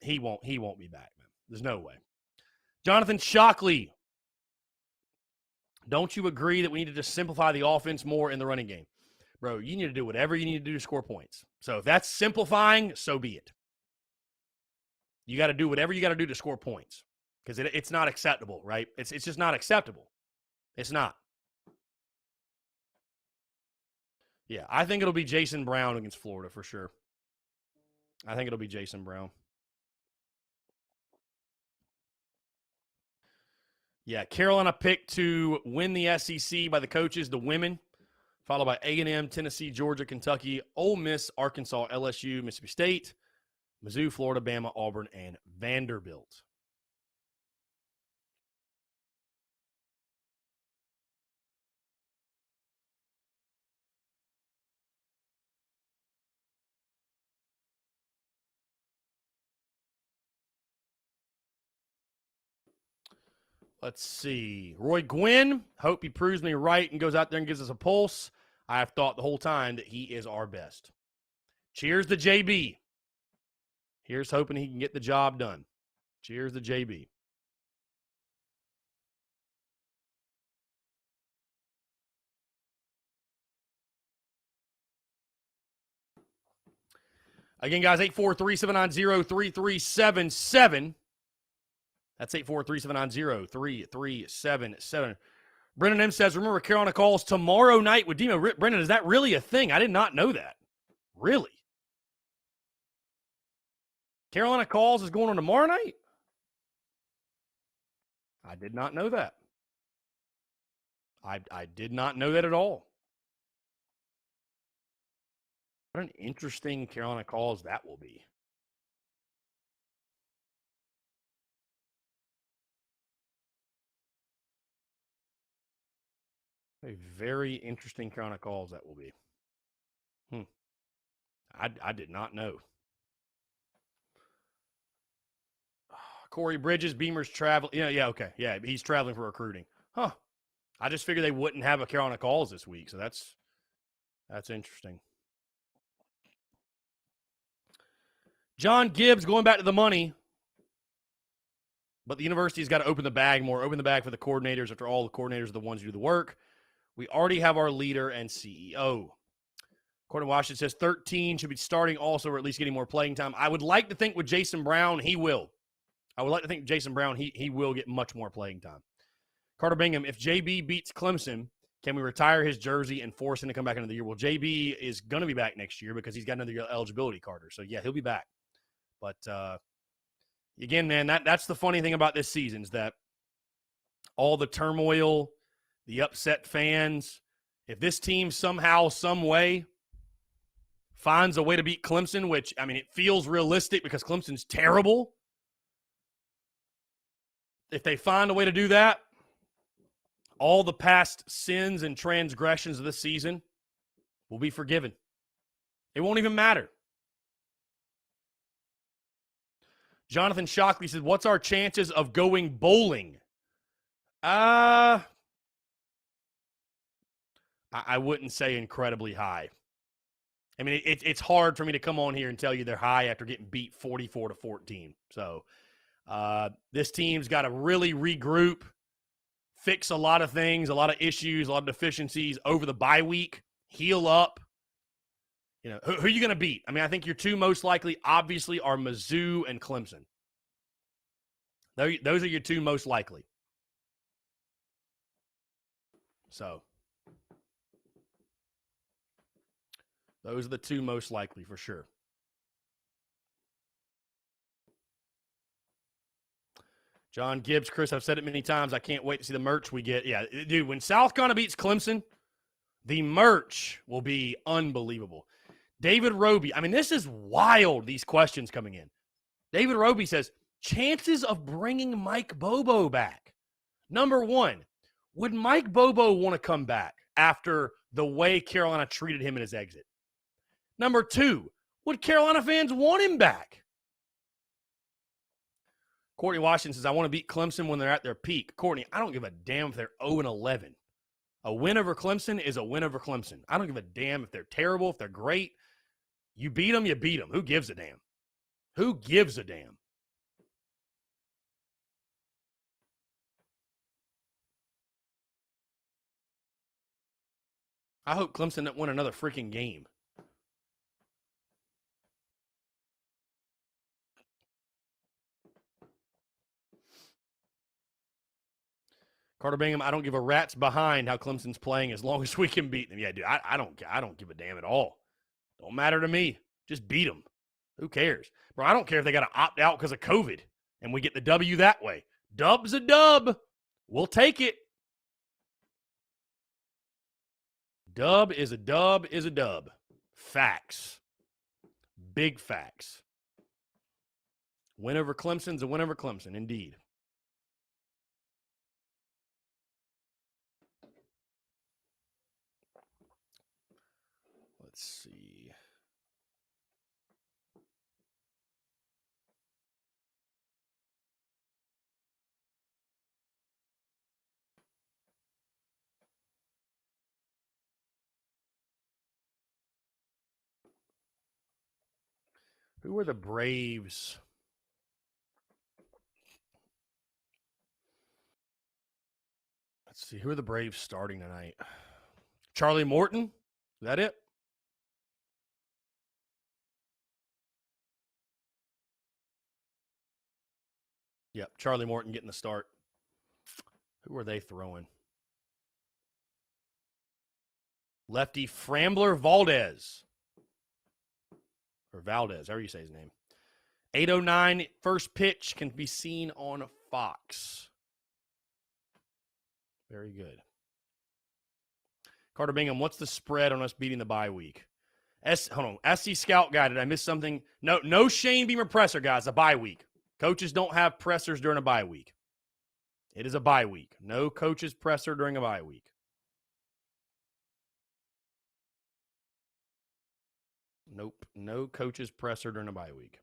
He won't be back, man. There's no way. Jonathan Shockley, don't you agree that we need to just simplify the offense more in the running game? Bro, you need to do whatever you need to do to score points. So if that's simplifying, so be it. You got to do whatever you got to do to score points because it's not acceptable, right? It's just not acceptable. It's not. Yeah, I think it'll be Jason Brown against Florida for sure. I think it'll be Jason Brown. Yeah, Carolina picked to win the SEC by the coaches, the women, followed by A&M, Tennessee, Georgia, Kentucky, Ole Miss, Arkansas, LSU, Mississippi State, Mizzou, Florida, Bama, Auburn, and Vanderbilt. Let's see. Roy Gwynn, hope he proves me right and goes out there and gives us a pulse. I have thought the whole time that he is our best. Cheers to JB. Here's hoping he can get the job done. Cheers to JB. Again, guys, 843-790-3377. That's 843-790-3377. Brennan M says, remember Carolina calls tomorrow night with Demo. Brennan, is that really a thing? I did not know that. Really? Carolina calls is going on tomorrow night? I did not know that. I did not know that at all. What an interesting Carolina calls that will be. A very interesting Carolina calls that will be. I did not know. Corey Bridges, Beamer's travel. Yeah, okay. Yeah, he's traveling for recruiting. Huh. I just figured they wouldn't have a Carolina calls this week, so that's interesting. John Gibbs going back to the money, but the university's got to open the bag more, open the bag for the coordinators after all the coordinators are the ones who do the work. We already have our leader and CEO. Courtney Washington says 13 should be starting also, or at least getting more playing time. I would like to think with Jason Brown, he will. I would like to think Jason Brown, he will get much more playing time. Carter Bingham, if JB beats Clemson, can we retire his jersey and force him to come back into the year? Well, JB is going to be back next year because he's got another eligibility, Carter. So, yeah, he'll be back. But, again, man, that's the funny thing about this season is that all the turmoil, the upset fans, if this team somehow, some way finds a way to beat Clemson, which, I mean, it feels realistic because Clemson's terrible. If they find a way to do that, all the past sins and transgressions of this season will be forgiven. It won't even matter. Jonathan Shockley says, what's our chances of going bowling? I wouldn't say incredibly high. I mean, it's hard for me to come on here and tell you they're high after getting beat 44-14. So this team's got to really regroup, fix a lot of things, a lot of issues, a lot of deficiencies over the bye week, heal up. You know, who are you going to beat? I mean, I think your two most likely, obviously, are Mizzou and Clemson. Those are your two most likely. So those are the two most likely for sure. John Gibbs, Chris, I've said it many times. I can't wait to see the merch we get. Yeah, dude, when South Carolina beats Clemson, the merch will be unbelievable. David Roby, I mean, this is wild, these questions coming in. David Roby says, chances of bringing Mike Bobo back. Number one, would Mike Bobo want to come back after the way Carolina treated him in his exit? Number two, would Carolina fans want him back? Courtney Washington says, I want to beat Clemson when they're at their peak. Courtney, I don't give a damn if they're 0-11. A win over Clemson is a win over Clemson. I don't give a damn if they're terrible, if they're great. You beat them, you beat them. Who gives a damn? Who gives a damn? I hope Clemson doesn't win another freaking game. Carter Bingham, I don't give a rat's behind how Clemson's playing as long as we can beat them. Yeah, dude, I don't give a damn at all. Don't matter to me. Just beat them. Who cares? Bro, I don't care if they got to opt out because of COVID and we get the W that way. Dub's a dub. We'll take it. Dub is a dub is a dub. Facts. Big facts. Win over Clemson's a win over Clemson, indeed. Let's see. Who were the Braves? Let's see. Who are the Braves starting tonight? Charlie Morton? Is that it? Yep. Charlie Morton getting the start. Who are they throwing? Lefty Frambler Valdez. Or Valdez, however you say his name. 8:09 first pitch can be seen on Fox. Very good. Carter Bingham, what's the spread on us beating the bye week? Hold on. SC Scout Guy, did I miss something? No Shane Beamer presser, guys. A bye week. Coaches don't have pressers during a bye week. It is a bye week. No coaches presser during a bye week. Nope. No coaches presser during a bye week.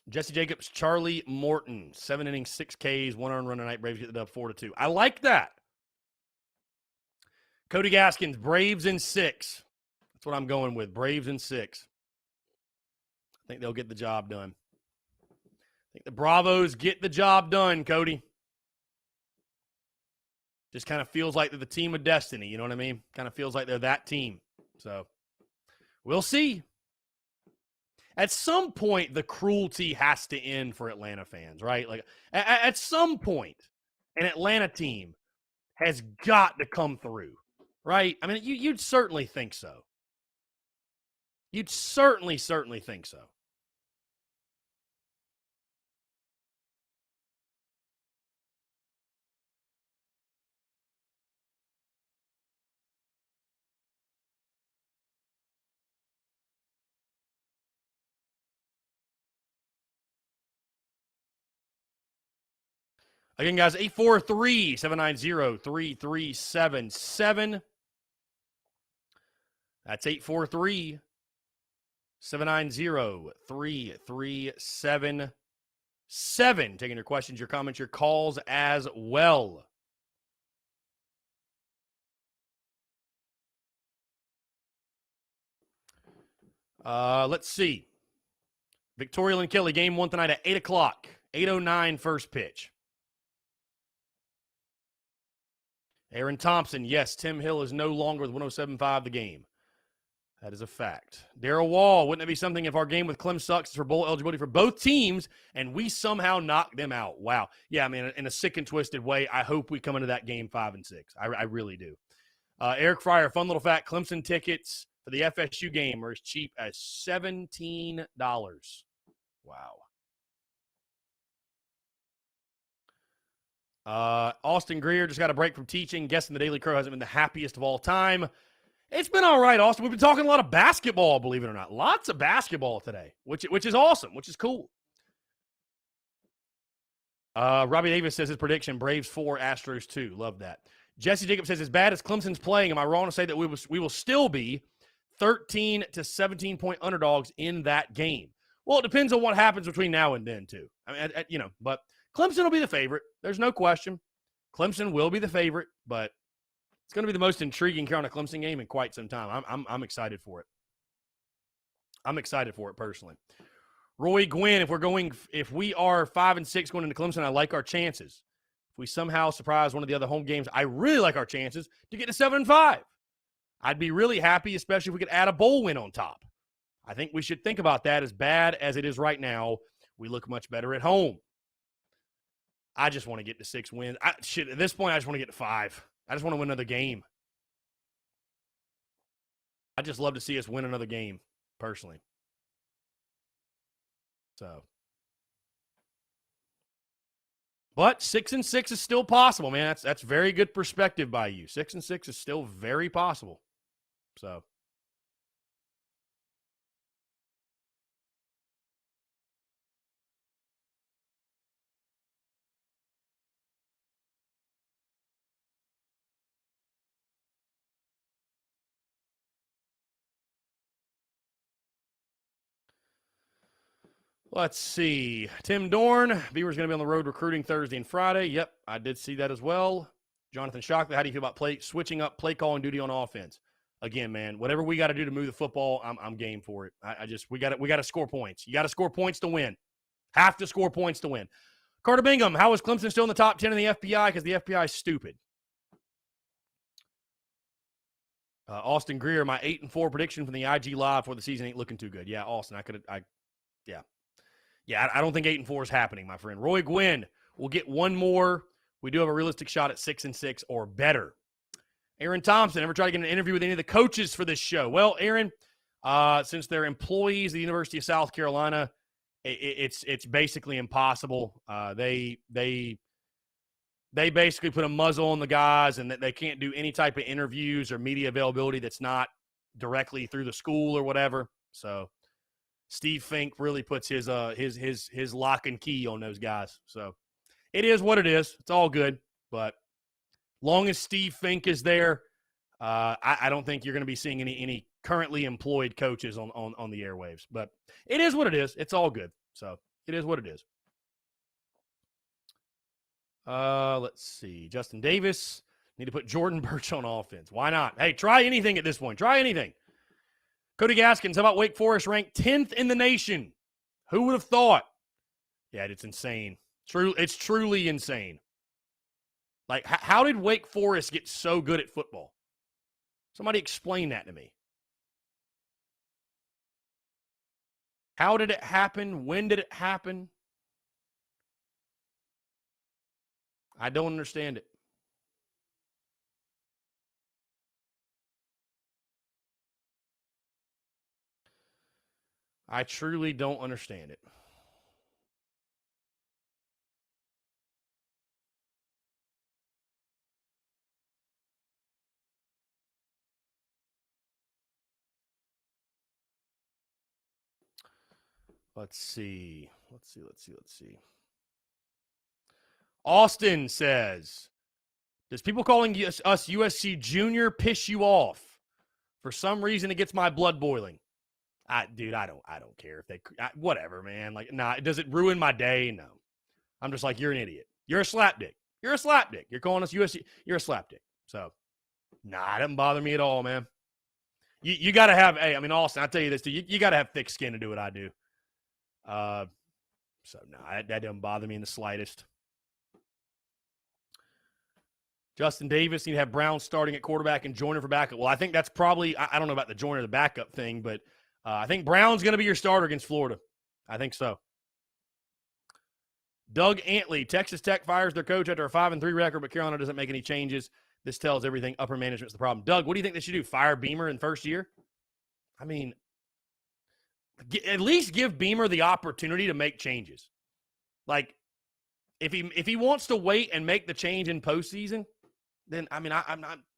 Jesse Jacobs, Charlie Morton, 7 innings, 6 Ks, 1 earned run tonight. Braves get the dub 4-2. I like that. Cody Gaskins, Braves in 6. That's what I'm going with. Braves in 6. I think they'll get the job done. I think the Bravos get the job done, Cody. Just kind of feels like they're the team of destiny. You know what I mean? Kind of feels like they're that team. So we'll see. At some point, the cruelty has to end for Atlanta fans, right? Like at some point, an Atlanta team has got to come through, right? I mean, you'd certainly think so. You'd certainly think so. Again, guys, 843-790-3377. That's 843-790-3377. Taking your questions, your comments, your calls as well. Let's see. Victoria and Kelly, game 1 tonight at 8 o'clock. 8:09 first pitch. Aaron Thompson, yes, Tim Hill is no longer with 107.5 the game. That is a fact. Darrell Wall, wouldn't it be something if our game with Clem sucks for bowl eligibility for both teams and we somehow knock them out? Wow. Yeah, I mean, in a sick and twisted way, I hope we come into that game 5-6. I really do. Eric Fryer, fun little fact, Clemson tickets for the FSU game are as cheap as $17. Wow. Austin Greer just got a break from teaching. Guessing the Daily Crow hasn't been the happiest of all time. It's been all right, Austin. We've been talking a lot of basketball, believe it or not. Lots of basketball today, which is awesome, which is cool. Robbie Davis says his prediction, Braves 4, Astros 2. Love that. Jesse Jacobs says, as bad as Clemson's playing, am I wrong to say that we will still be 13 to 17-point underdogs in that game? Well, it depends on what happens between now and then, too. I mean, but Clemson will be the favorite. There's no question. Clemson will be the favorite, but it's going to be the most intriguing Carolina Clemson game in quite some time. I'm excited for it. I'm excited for it personally. Roy Gwynn, if we are 5-6 going into Clemson, I like our chances. If we somehow surprise one of the other home games, I really like our chances to get to 7-5. I'd be really happy, especially if we could add a bowl win on top. I think we should think about that. As bad as it is right now, we look much better at home. I just want to get to 6 wins. At this point, I just want to get to 5. I just want to win another game. I'd just love to see us win another game, personally. So. But 6-6 is still possible, man. That's very good perspective by you. 6-6 is still very possible. So. Let's see. Tim Dorn. Beaver's going to be on the road recruiting Thursday and Friday. Yep, I did see that as well. Jonathan Shockley, how do you feel about switching up play calling duty on offense? Again, man, whatever we got to do to move the football, I'm game for it. We got to score points. You got to score points to win. Have to score points to win. Carter Bingham, how is Clemson still in the top 10 in the FPI? Because the FPI is stupid. Austin Greer, my 8-4 prediction from the IG Live for the season ain't looking too good. Yeah, Austin, I don't think 8-4 is happening, my friend. Roy Gwynn will get one more. We do have a realistic shot at 6-6 or better. Aaron Thompson, ever try to get an interview with any of the coaches for this show? Well, Aaron, since they're employees of the University of South Carolina, it's basically impossible. They basically put a muzzle on the guys, and that they can't do any type of interviews or media availability that's not directly through the school or whatever. So Steve Fink really puts his lock and key on those guys. So it is what it is. It's all good. But long as Steve Fink is there, I don't think you're going to be seeing any currently employed coaches on the airwaves. But it is what it is. It's all good. So it is what it is. Let's see. Justin Davis. Need to put Jordan Birch on offense. Why not? Hey, try anything at this point. Try anything. Cody Gaskins, how about Wake Forest ranked 10th in the nation? Who would have thought? Yeah, it's insane. It's truly insane. Like, how did Wake Forest get so good at football? Somebody explain that to me. How did it happen? When did it happen? I don't understand it. I truly don't understand it. Let's see. Austin says, does people calling us USC Junior piss you off? For some reason, it gets my blood boiling. Dude, I don't care if they whatever, man. Like, nah, does it ruin my day? No. I'm just like, you're an idiot. You're a slapdick. You're a slapdick. You're calling us USC. You're a slapdick. So, nah, it doesn't bother me at all, man. You got to have, hey, I mean, Austin, I'll tell you this, too. You got to have thick skin to do what I do. So, nah, that doesn't bother me in the slightest. Justin Davis, you have Brown starting at quarterback and Joyner for backup. Well, I think that's probably, I don't know about the Joyner the backup thing, but I think Brown's going to be your starter against Florida. I think so. Doug Antley, Texas Tech fires their coach after a 5-3 record, but Carolina doesn't make any changes. This tells everything upper management's the problem. Doug, what do you think they should do? Fire Beamer in first year? I mean, at least give Beamer the opportunity to make changes. Like, if he wants to wait and make the change in postseason, then, I mean, I'm not –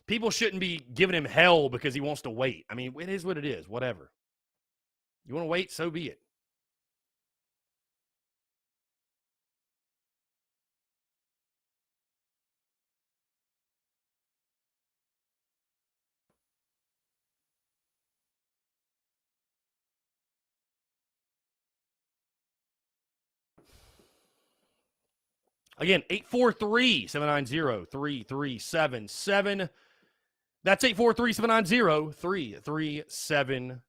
people shouldn't be giving him hell because he wants to wait. I mean, it is what it is, whatever. You want to wait, so be it. Again, 843-790-3377. That's 843-790-3377.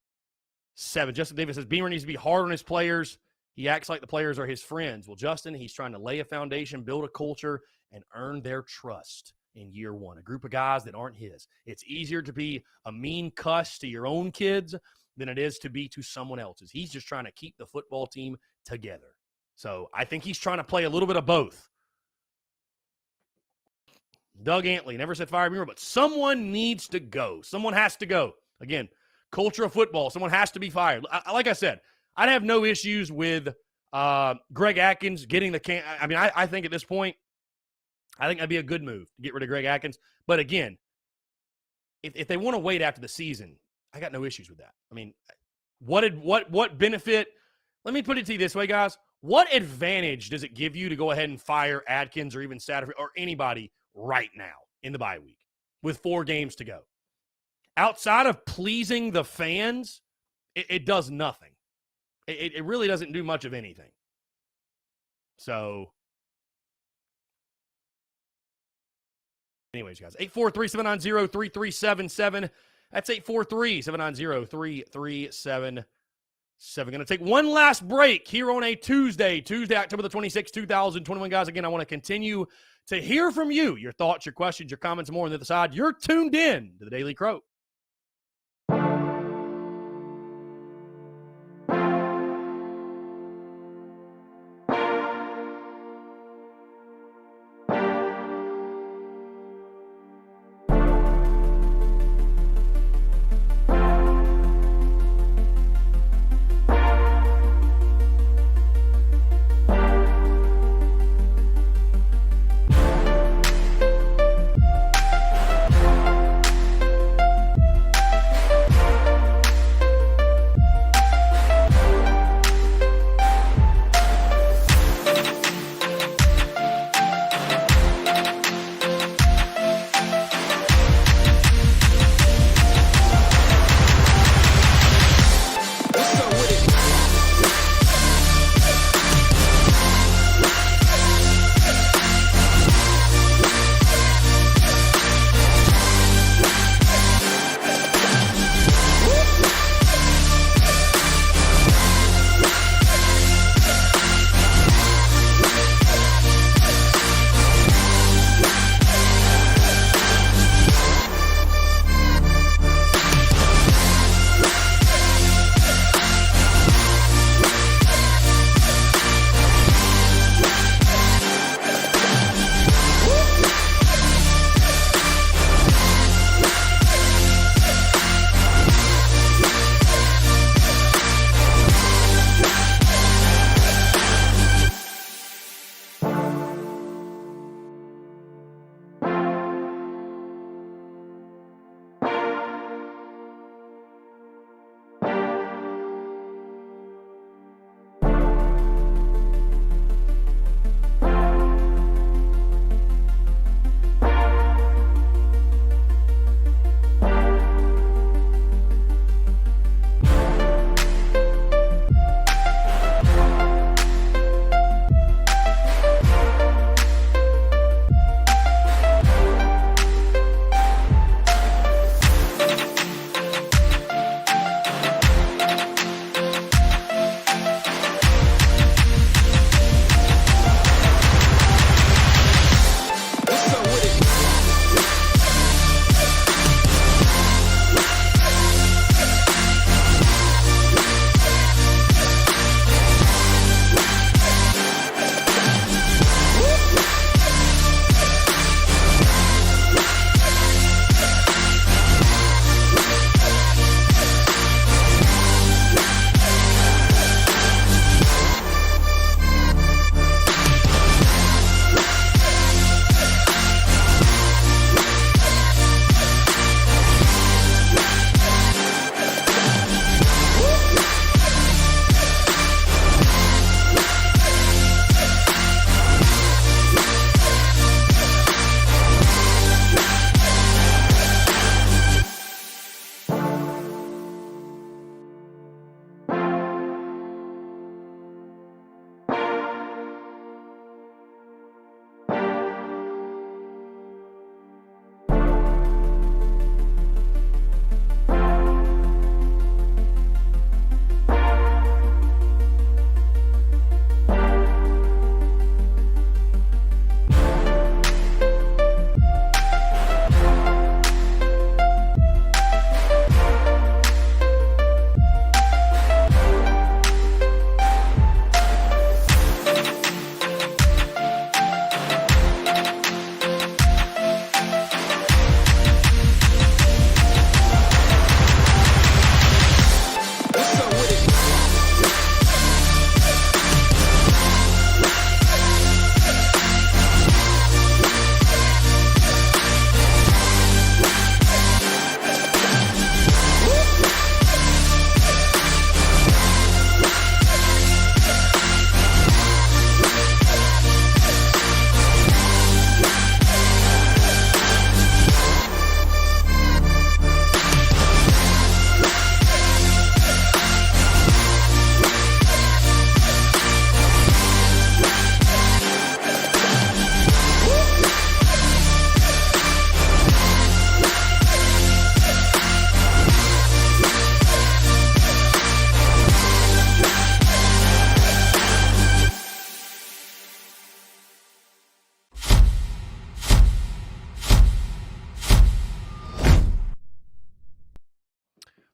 Justin Davis says, Beamer needs to be hard on his players. He acts like the players are his friends. Well, Justin, he's trying to lay a foundation, build a culture, and earn their trust in year one. A group of guys that aren't his. It's easier to be a mean cuss to your own kids than it is to be to someone else's. He's just trying to keep the football team together. So I think he's trying to play a little bit of both. Doug Antley never said fire Beamer, but someone needs to go. Someone has to go. Again, culture of football. Someone has to be fired. Like I said, I'd have no issues with Greg Atkins getting the – I mean, I think at this point, I think that'd be a good move to get rid of Greg Atkins. But again, if they want to wait after the season, I got no issues with that. I mean, what benefit – let me put it to you this way, guys. What advantage does it give you to go ahead and fire Atkins or even Satterfield or anybody right now in the bye week with 4 games to go? Outside of pleasing the fans, it does nothing. It really doesn't do much of anything. So, anyways, guys, 843-790-3377. That's 843-790-3377. Going to take one last break here on a Tuesday, October the 26th, 2021. Guys, again, I want to continue to hear from you, your thoughts, your questions, your comments, more on the other side. You're tuned in to the Daily Crow.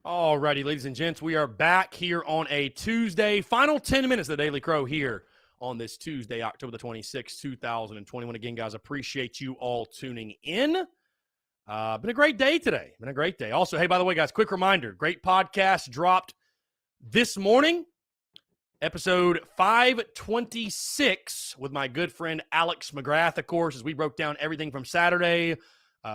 All righty, ladies and gents, we are back here on a Tuesday. Final 10 minutes of the Daily Crow here on this Tuesday, October the 26th, 2021. Again, guys, appreciate you all tuning in. Been a great day today. Been a great day. Also, hey, by the way, guys, quick reminder, great podcast dropped this morning. Episode 526 with my good friend Alex McGrath, of course, as we broke down everything from Saturday.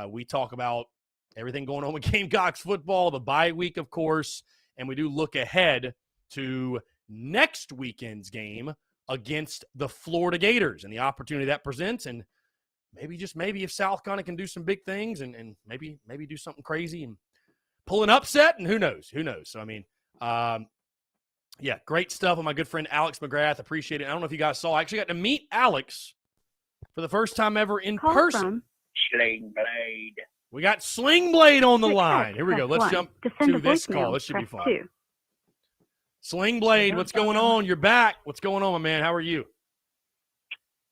We talk about everything going on with Gamecocks football, the bye week, of course, and we do look ahead to next weekend's game against the Florida Gators and the opportunity that presents, and maybe, just maybe, if South Carolina can do some big things and maybe do something crazy and pull an upset, and who knows? So, I mean, yeah, great stuff with my good friend Alex McGrath. Appreciate it. I don't know if you guys saw, I actually got to meet Alex for the first time ever in person. Sling Blade. We got Sling Blade on the line. Text, Here we go. press Let's 1. jump send to a this voicemail, call. This should be press fun. 2. Sling Blade, what's going on? You're back. What's going on, my man? How are you?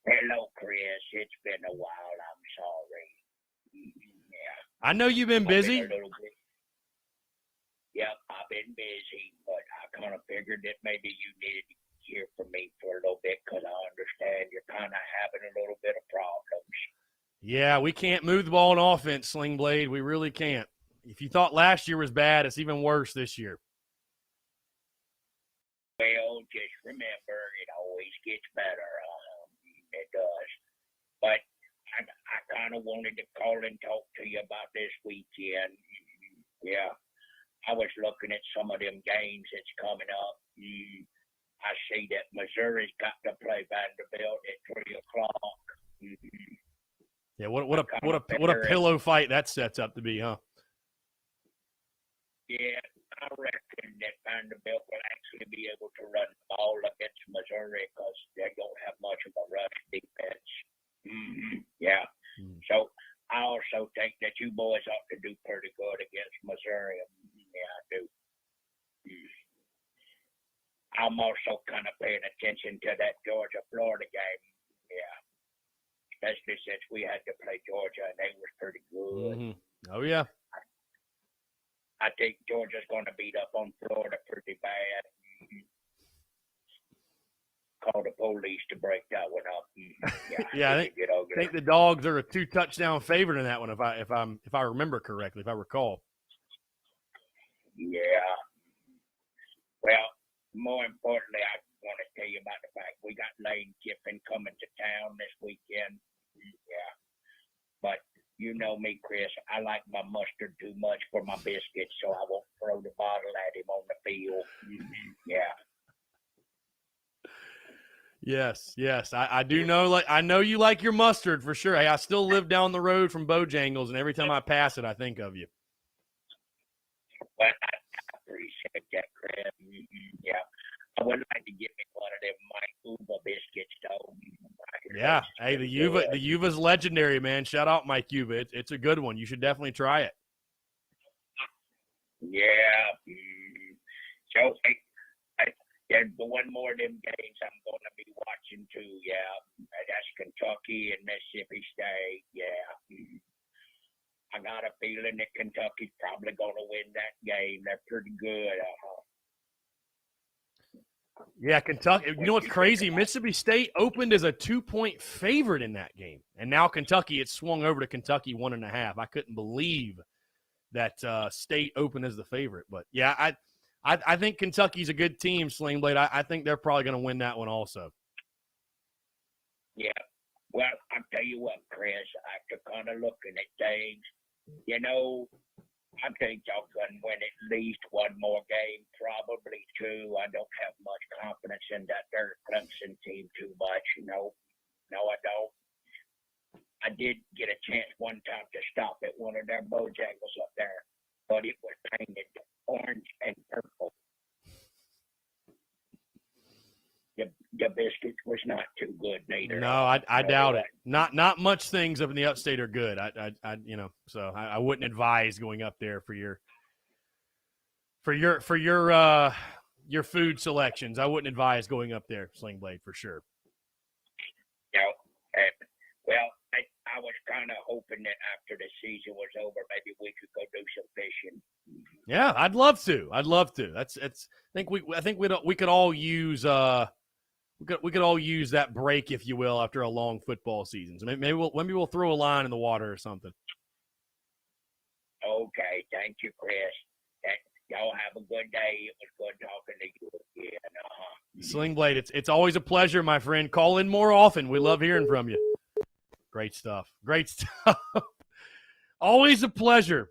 Hello, Chris. It's been a while. I'm sorry. Yeah. I know you've been busy. I've been a little bit. Yep, I've been busy, but I kind of figured that maybe you needed to hear from me for a little bit because I understand you're kind of having a little bit of problems. Yeah, we can't move the ball on offense, Sling Blade. We really can't. If you thought last year was bad, it's even worse this year. Well, just remember, it always gets better. It does. But I kind of wanted to call and talk to you about this weekend. Yeah, I was looking at some of them games that's coming up. I see that Missouri's got to play Vanderbilt at 3 o'clock. Yeah, what a pillow fight that sets up to be, huh? Yeah, I reckon that Vanderbilt will actually be able to run the ball against Missouri because they don't have much of a rush defense. Yeah. So I also think that you boys ought to do pretty good against Missouri. Yeah, I do. I'm also kind of paying attention to that Georgia-Florida game. Yeah. Especially since we had to play Georgia and they were pretty good. Oh, yeah. I think Georgia's going to beat up on Florida pretty bad. Call the police to break that one up. Yeah, I think the Dogs are a 2-touchdown favorite in that one, if I remember correctly, if I recall. Yeah. Well, more importantly, I want to tell you about the fact we got Lane Kiffin coming to town this weekend. Yeah. But you know me, Chris. I like my mustard too much for my biscuits, so I won't throw the bottle at him on the field. Yeah. Yes. I do know. I know you like your mustard for sure. Hey, I still live down the road from Bojangles, and every time I pass it, I think of you. Well, I appreciate that, Chris. Yeah. I would like to get me one of them Mike Uva biscuits, though. Yeah. Hey, the Uva's legendary, man. Shout out Mike Uva. It's a good one. You should definitely try it. Yeah. So, there's one more of them games I'm going to be watching, too. Yeah. That's Kentucky and Mississippi State. Yeah. I got a feeling that Kentucky's probably going to win that game. They're pretty good. Yeah, Kentucky. You know what's crazy? Mississippi State opened as a 2-point favorite in that game, and now Kentucky, it's swung over to Kentucky 1.5. I couldn't believe that State opened as the favorite. But yeah, I think Kentucky's a good team, Sling Blade. I think they're probably going to win that one also. Yeah. Well, I'll tell you what, Chris. After kind of looking at things, you know, I think y'all can win at least one more game, probably two. I don't have much confidence in that there Clemson team too much. No, I don't. I did get a chance one time to stop at one of their Bojangles up there, but it was painted orange and purple. The biscuit was not too good neither. No, I doubt it. Not much things up in the upstate are good. So I wouldn't advise going up there for your food selections. I wouldn't advise going up there, Sling Blade, for sure. No, well, I was kind of hoping that after the season was over, maybe we could go do some fishing. Yeah, I'd love to. That's I think we could all use we could all use that break, if you will, after a long football season. So maybe we'll throw a line in the water or something. Okay, thank you, Chris. Y'all have a good day. It was good talking to you again. Sling Blade, it's always a pleasure, my friend. Call in more often. We love hearing from you. Great stuff. Great stuff. Always a pleasure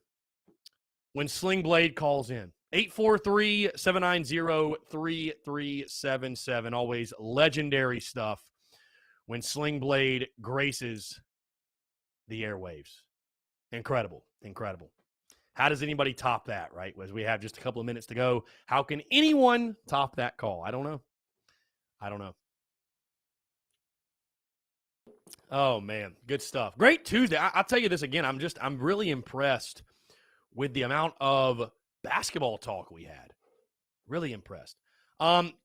when Sling Blade calls in. 843-790-3377. Always legendary stuff when Sling Blade graces the airwaves. Incredible. Incredible. How does anybody top that, right? As we have just a couple of minutes to go, how can anyone top that call? I don't know. Oh, man. Good stuff. Great Tuesday. I'll tell you this again. I'm really impressed with the amount of basketball talk we had. Really impressed.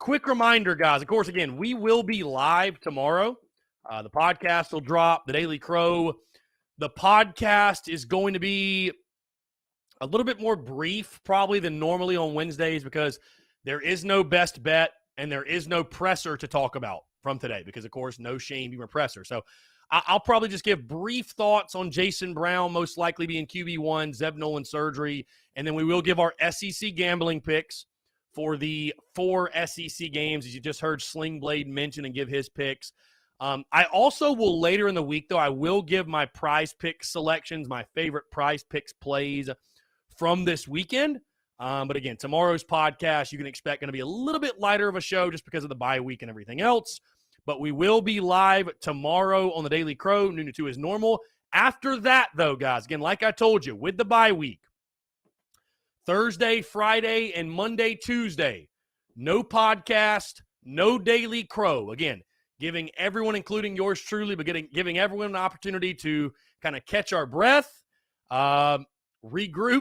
Quick reminder, guys. Of course, again, we will be live tomorrow. The podcast will drop. The Daily Crow. The podcast is going to be a little bit more brief probably than normally on Wednesdays because there is no best bet and there is no presser to talk about from today because, of course, no Shane Beamer presser. So I'll probably just give brief thoughts on Jason Brown, most likely being QB1, Zeb Nolan surgery, and then we will give our SEC gambling picks for the 4 SEC games, as you just heard Sling Blade mention and give his picks. I also will later in the week, though, I will give my prize pick selections, my favorite prize picks plays from this weekend. But again, tomorrow's podcast, you can expect going to be a little bit lighter of a show just because of the bye week and everything else. But we will be live tomorrow on the Daily Crow, noon to 2 as normal. After that, though, guys, again, like I told you, with the bye week, Thursday, Friday, and Monday, Tuesday, no podcast, no Daily Crow. Again, giving everyone, including yours truly, but giving everyone an opportunity to kind of catch our breath, regroup,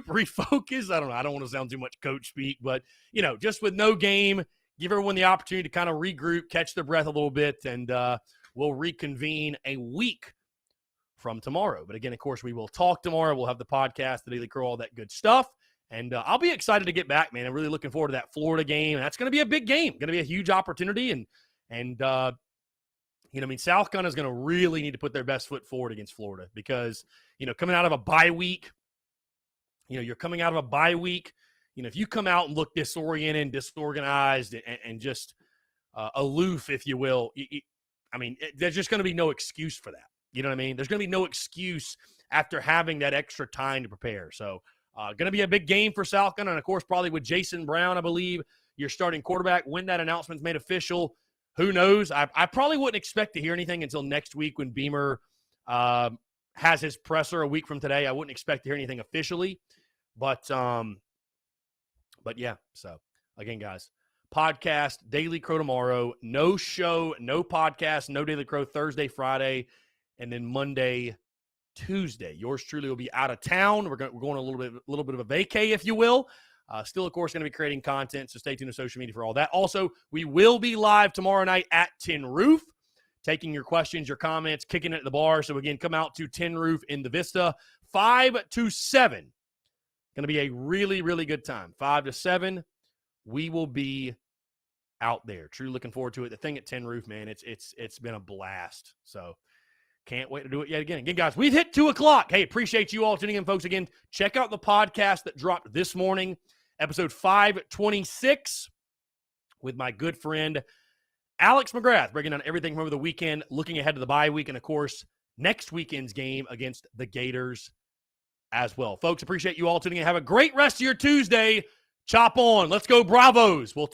refocus. I don't know. I don't want to sound too much coach speak, but, just with no game, give everyone the opportunity to kind of regroup, catch their breath a little bit, and we'll reconvene a week from tomorrow. But again, of course, we will talk tomorrow. We'll have the podcast, the Daily Crow, all that good stuff. And I'll be excited to get back, man. I'm really looking forward to that Florida game. And that's going to be a big game, going to be a huge opportunity. And South Carolina is going to really need to put their best foot forward against Florida because, coming out of a bye week, you're coming out of a bye week. If you come out and look disoriented, disorganized, and just aloof, if you will, there's just going to be no excuse for that. You know what I mean? There's going to be no excuse after having that extra time to prepare. So, going to be a big game for South Carolina. And, of course, probably with Jason Brown, I believe, your starting quarterback. When that announcement's made official, who knows? I probably wouldn't expect to hear anything until next week when Beamer has his presser a week from today. I wouldn't expect to hear anything officially. But yeah, so again, guys, podcast, Daily Crow tomorrow, no show, no podcast, no Daily Crow Thursday, Friday, and then Monday, Tuesday. Yours truly will be out of town. We're going a little bit of a vacay, if you will. Still, of course, going to be creating content, so stay tuned to social media for all that. Also, we will be live tomorrow night at Tin Roof, taking your questions, your comments, kicking it at the bar. So again, come out to Tin Roof in the Vista, 5 to 7. Going to be a really, really good time. 5 to 7, we will be out there. Truly looking forward to it. The thing at Tin Roof, man, it's been a blast. So can't wait to do it yet again. Again, guys, we've hit 2 o'clock. Hey, appreciate you all tuning in, folks. Again, check out the podcast that dropped this morning, episode 526, with my good friend Alex McGrath, breaking down everything from over the weekend, looking ahead to the bye week, and, of course, next weekend's game against the Gators as well. Folks, appreciate you all tuning in. Have a great rest of your Tuesday. Chop on. Let's go Bravos. We'll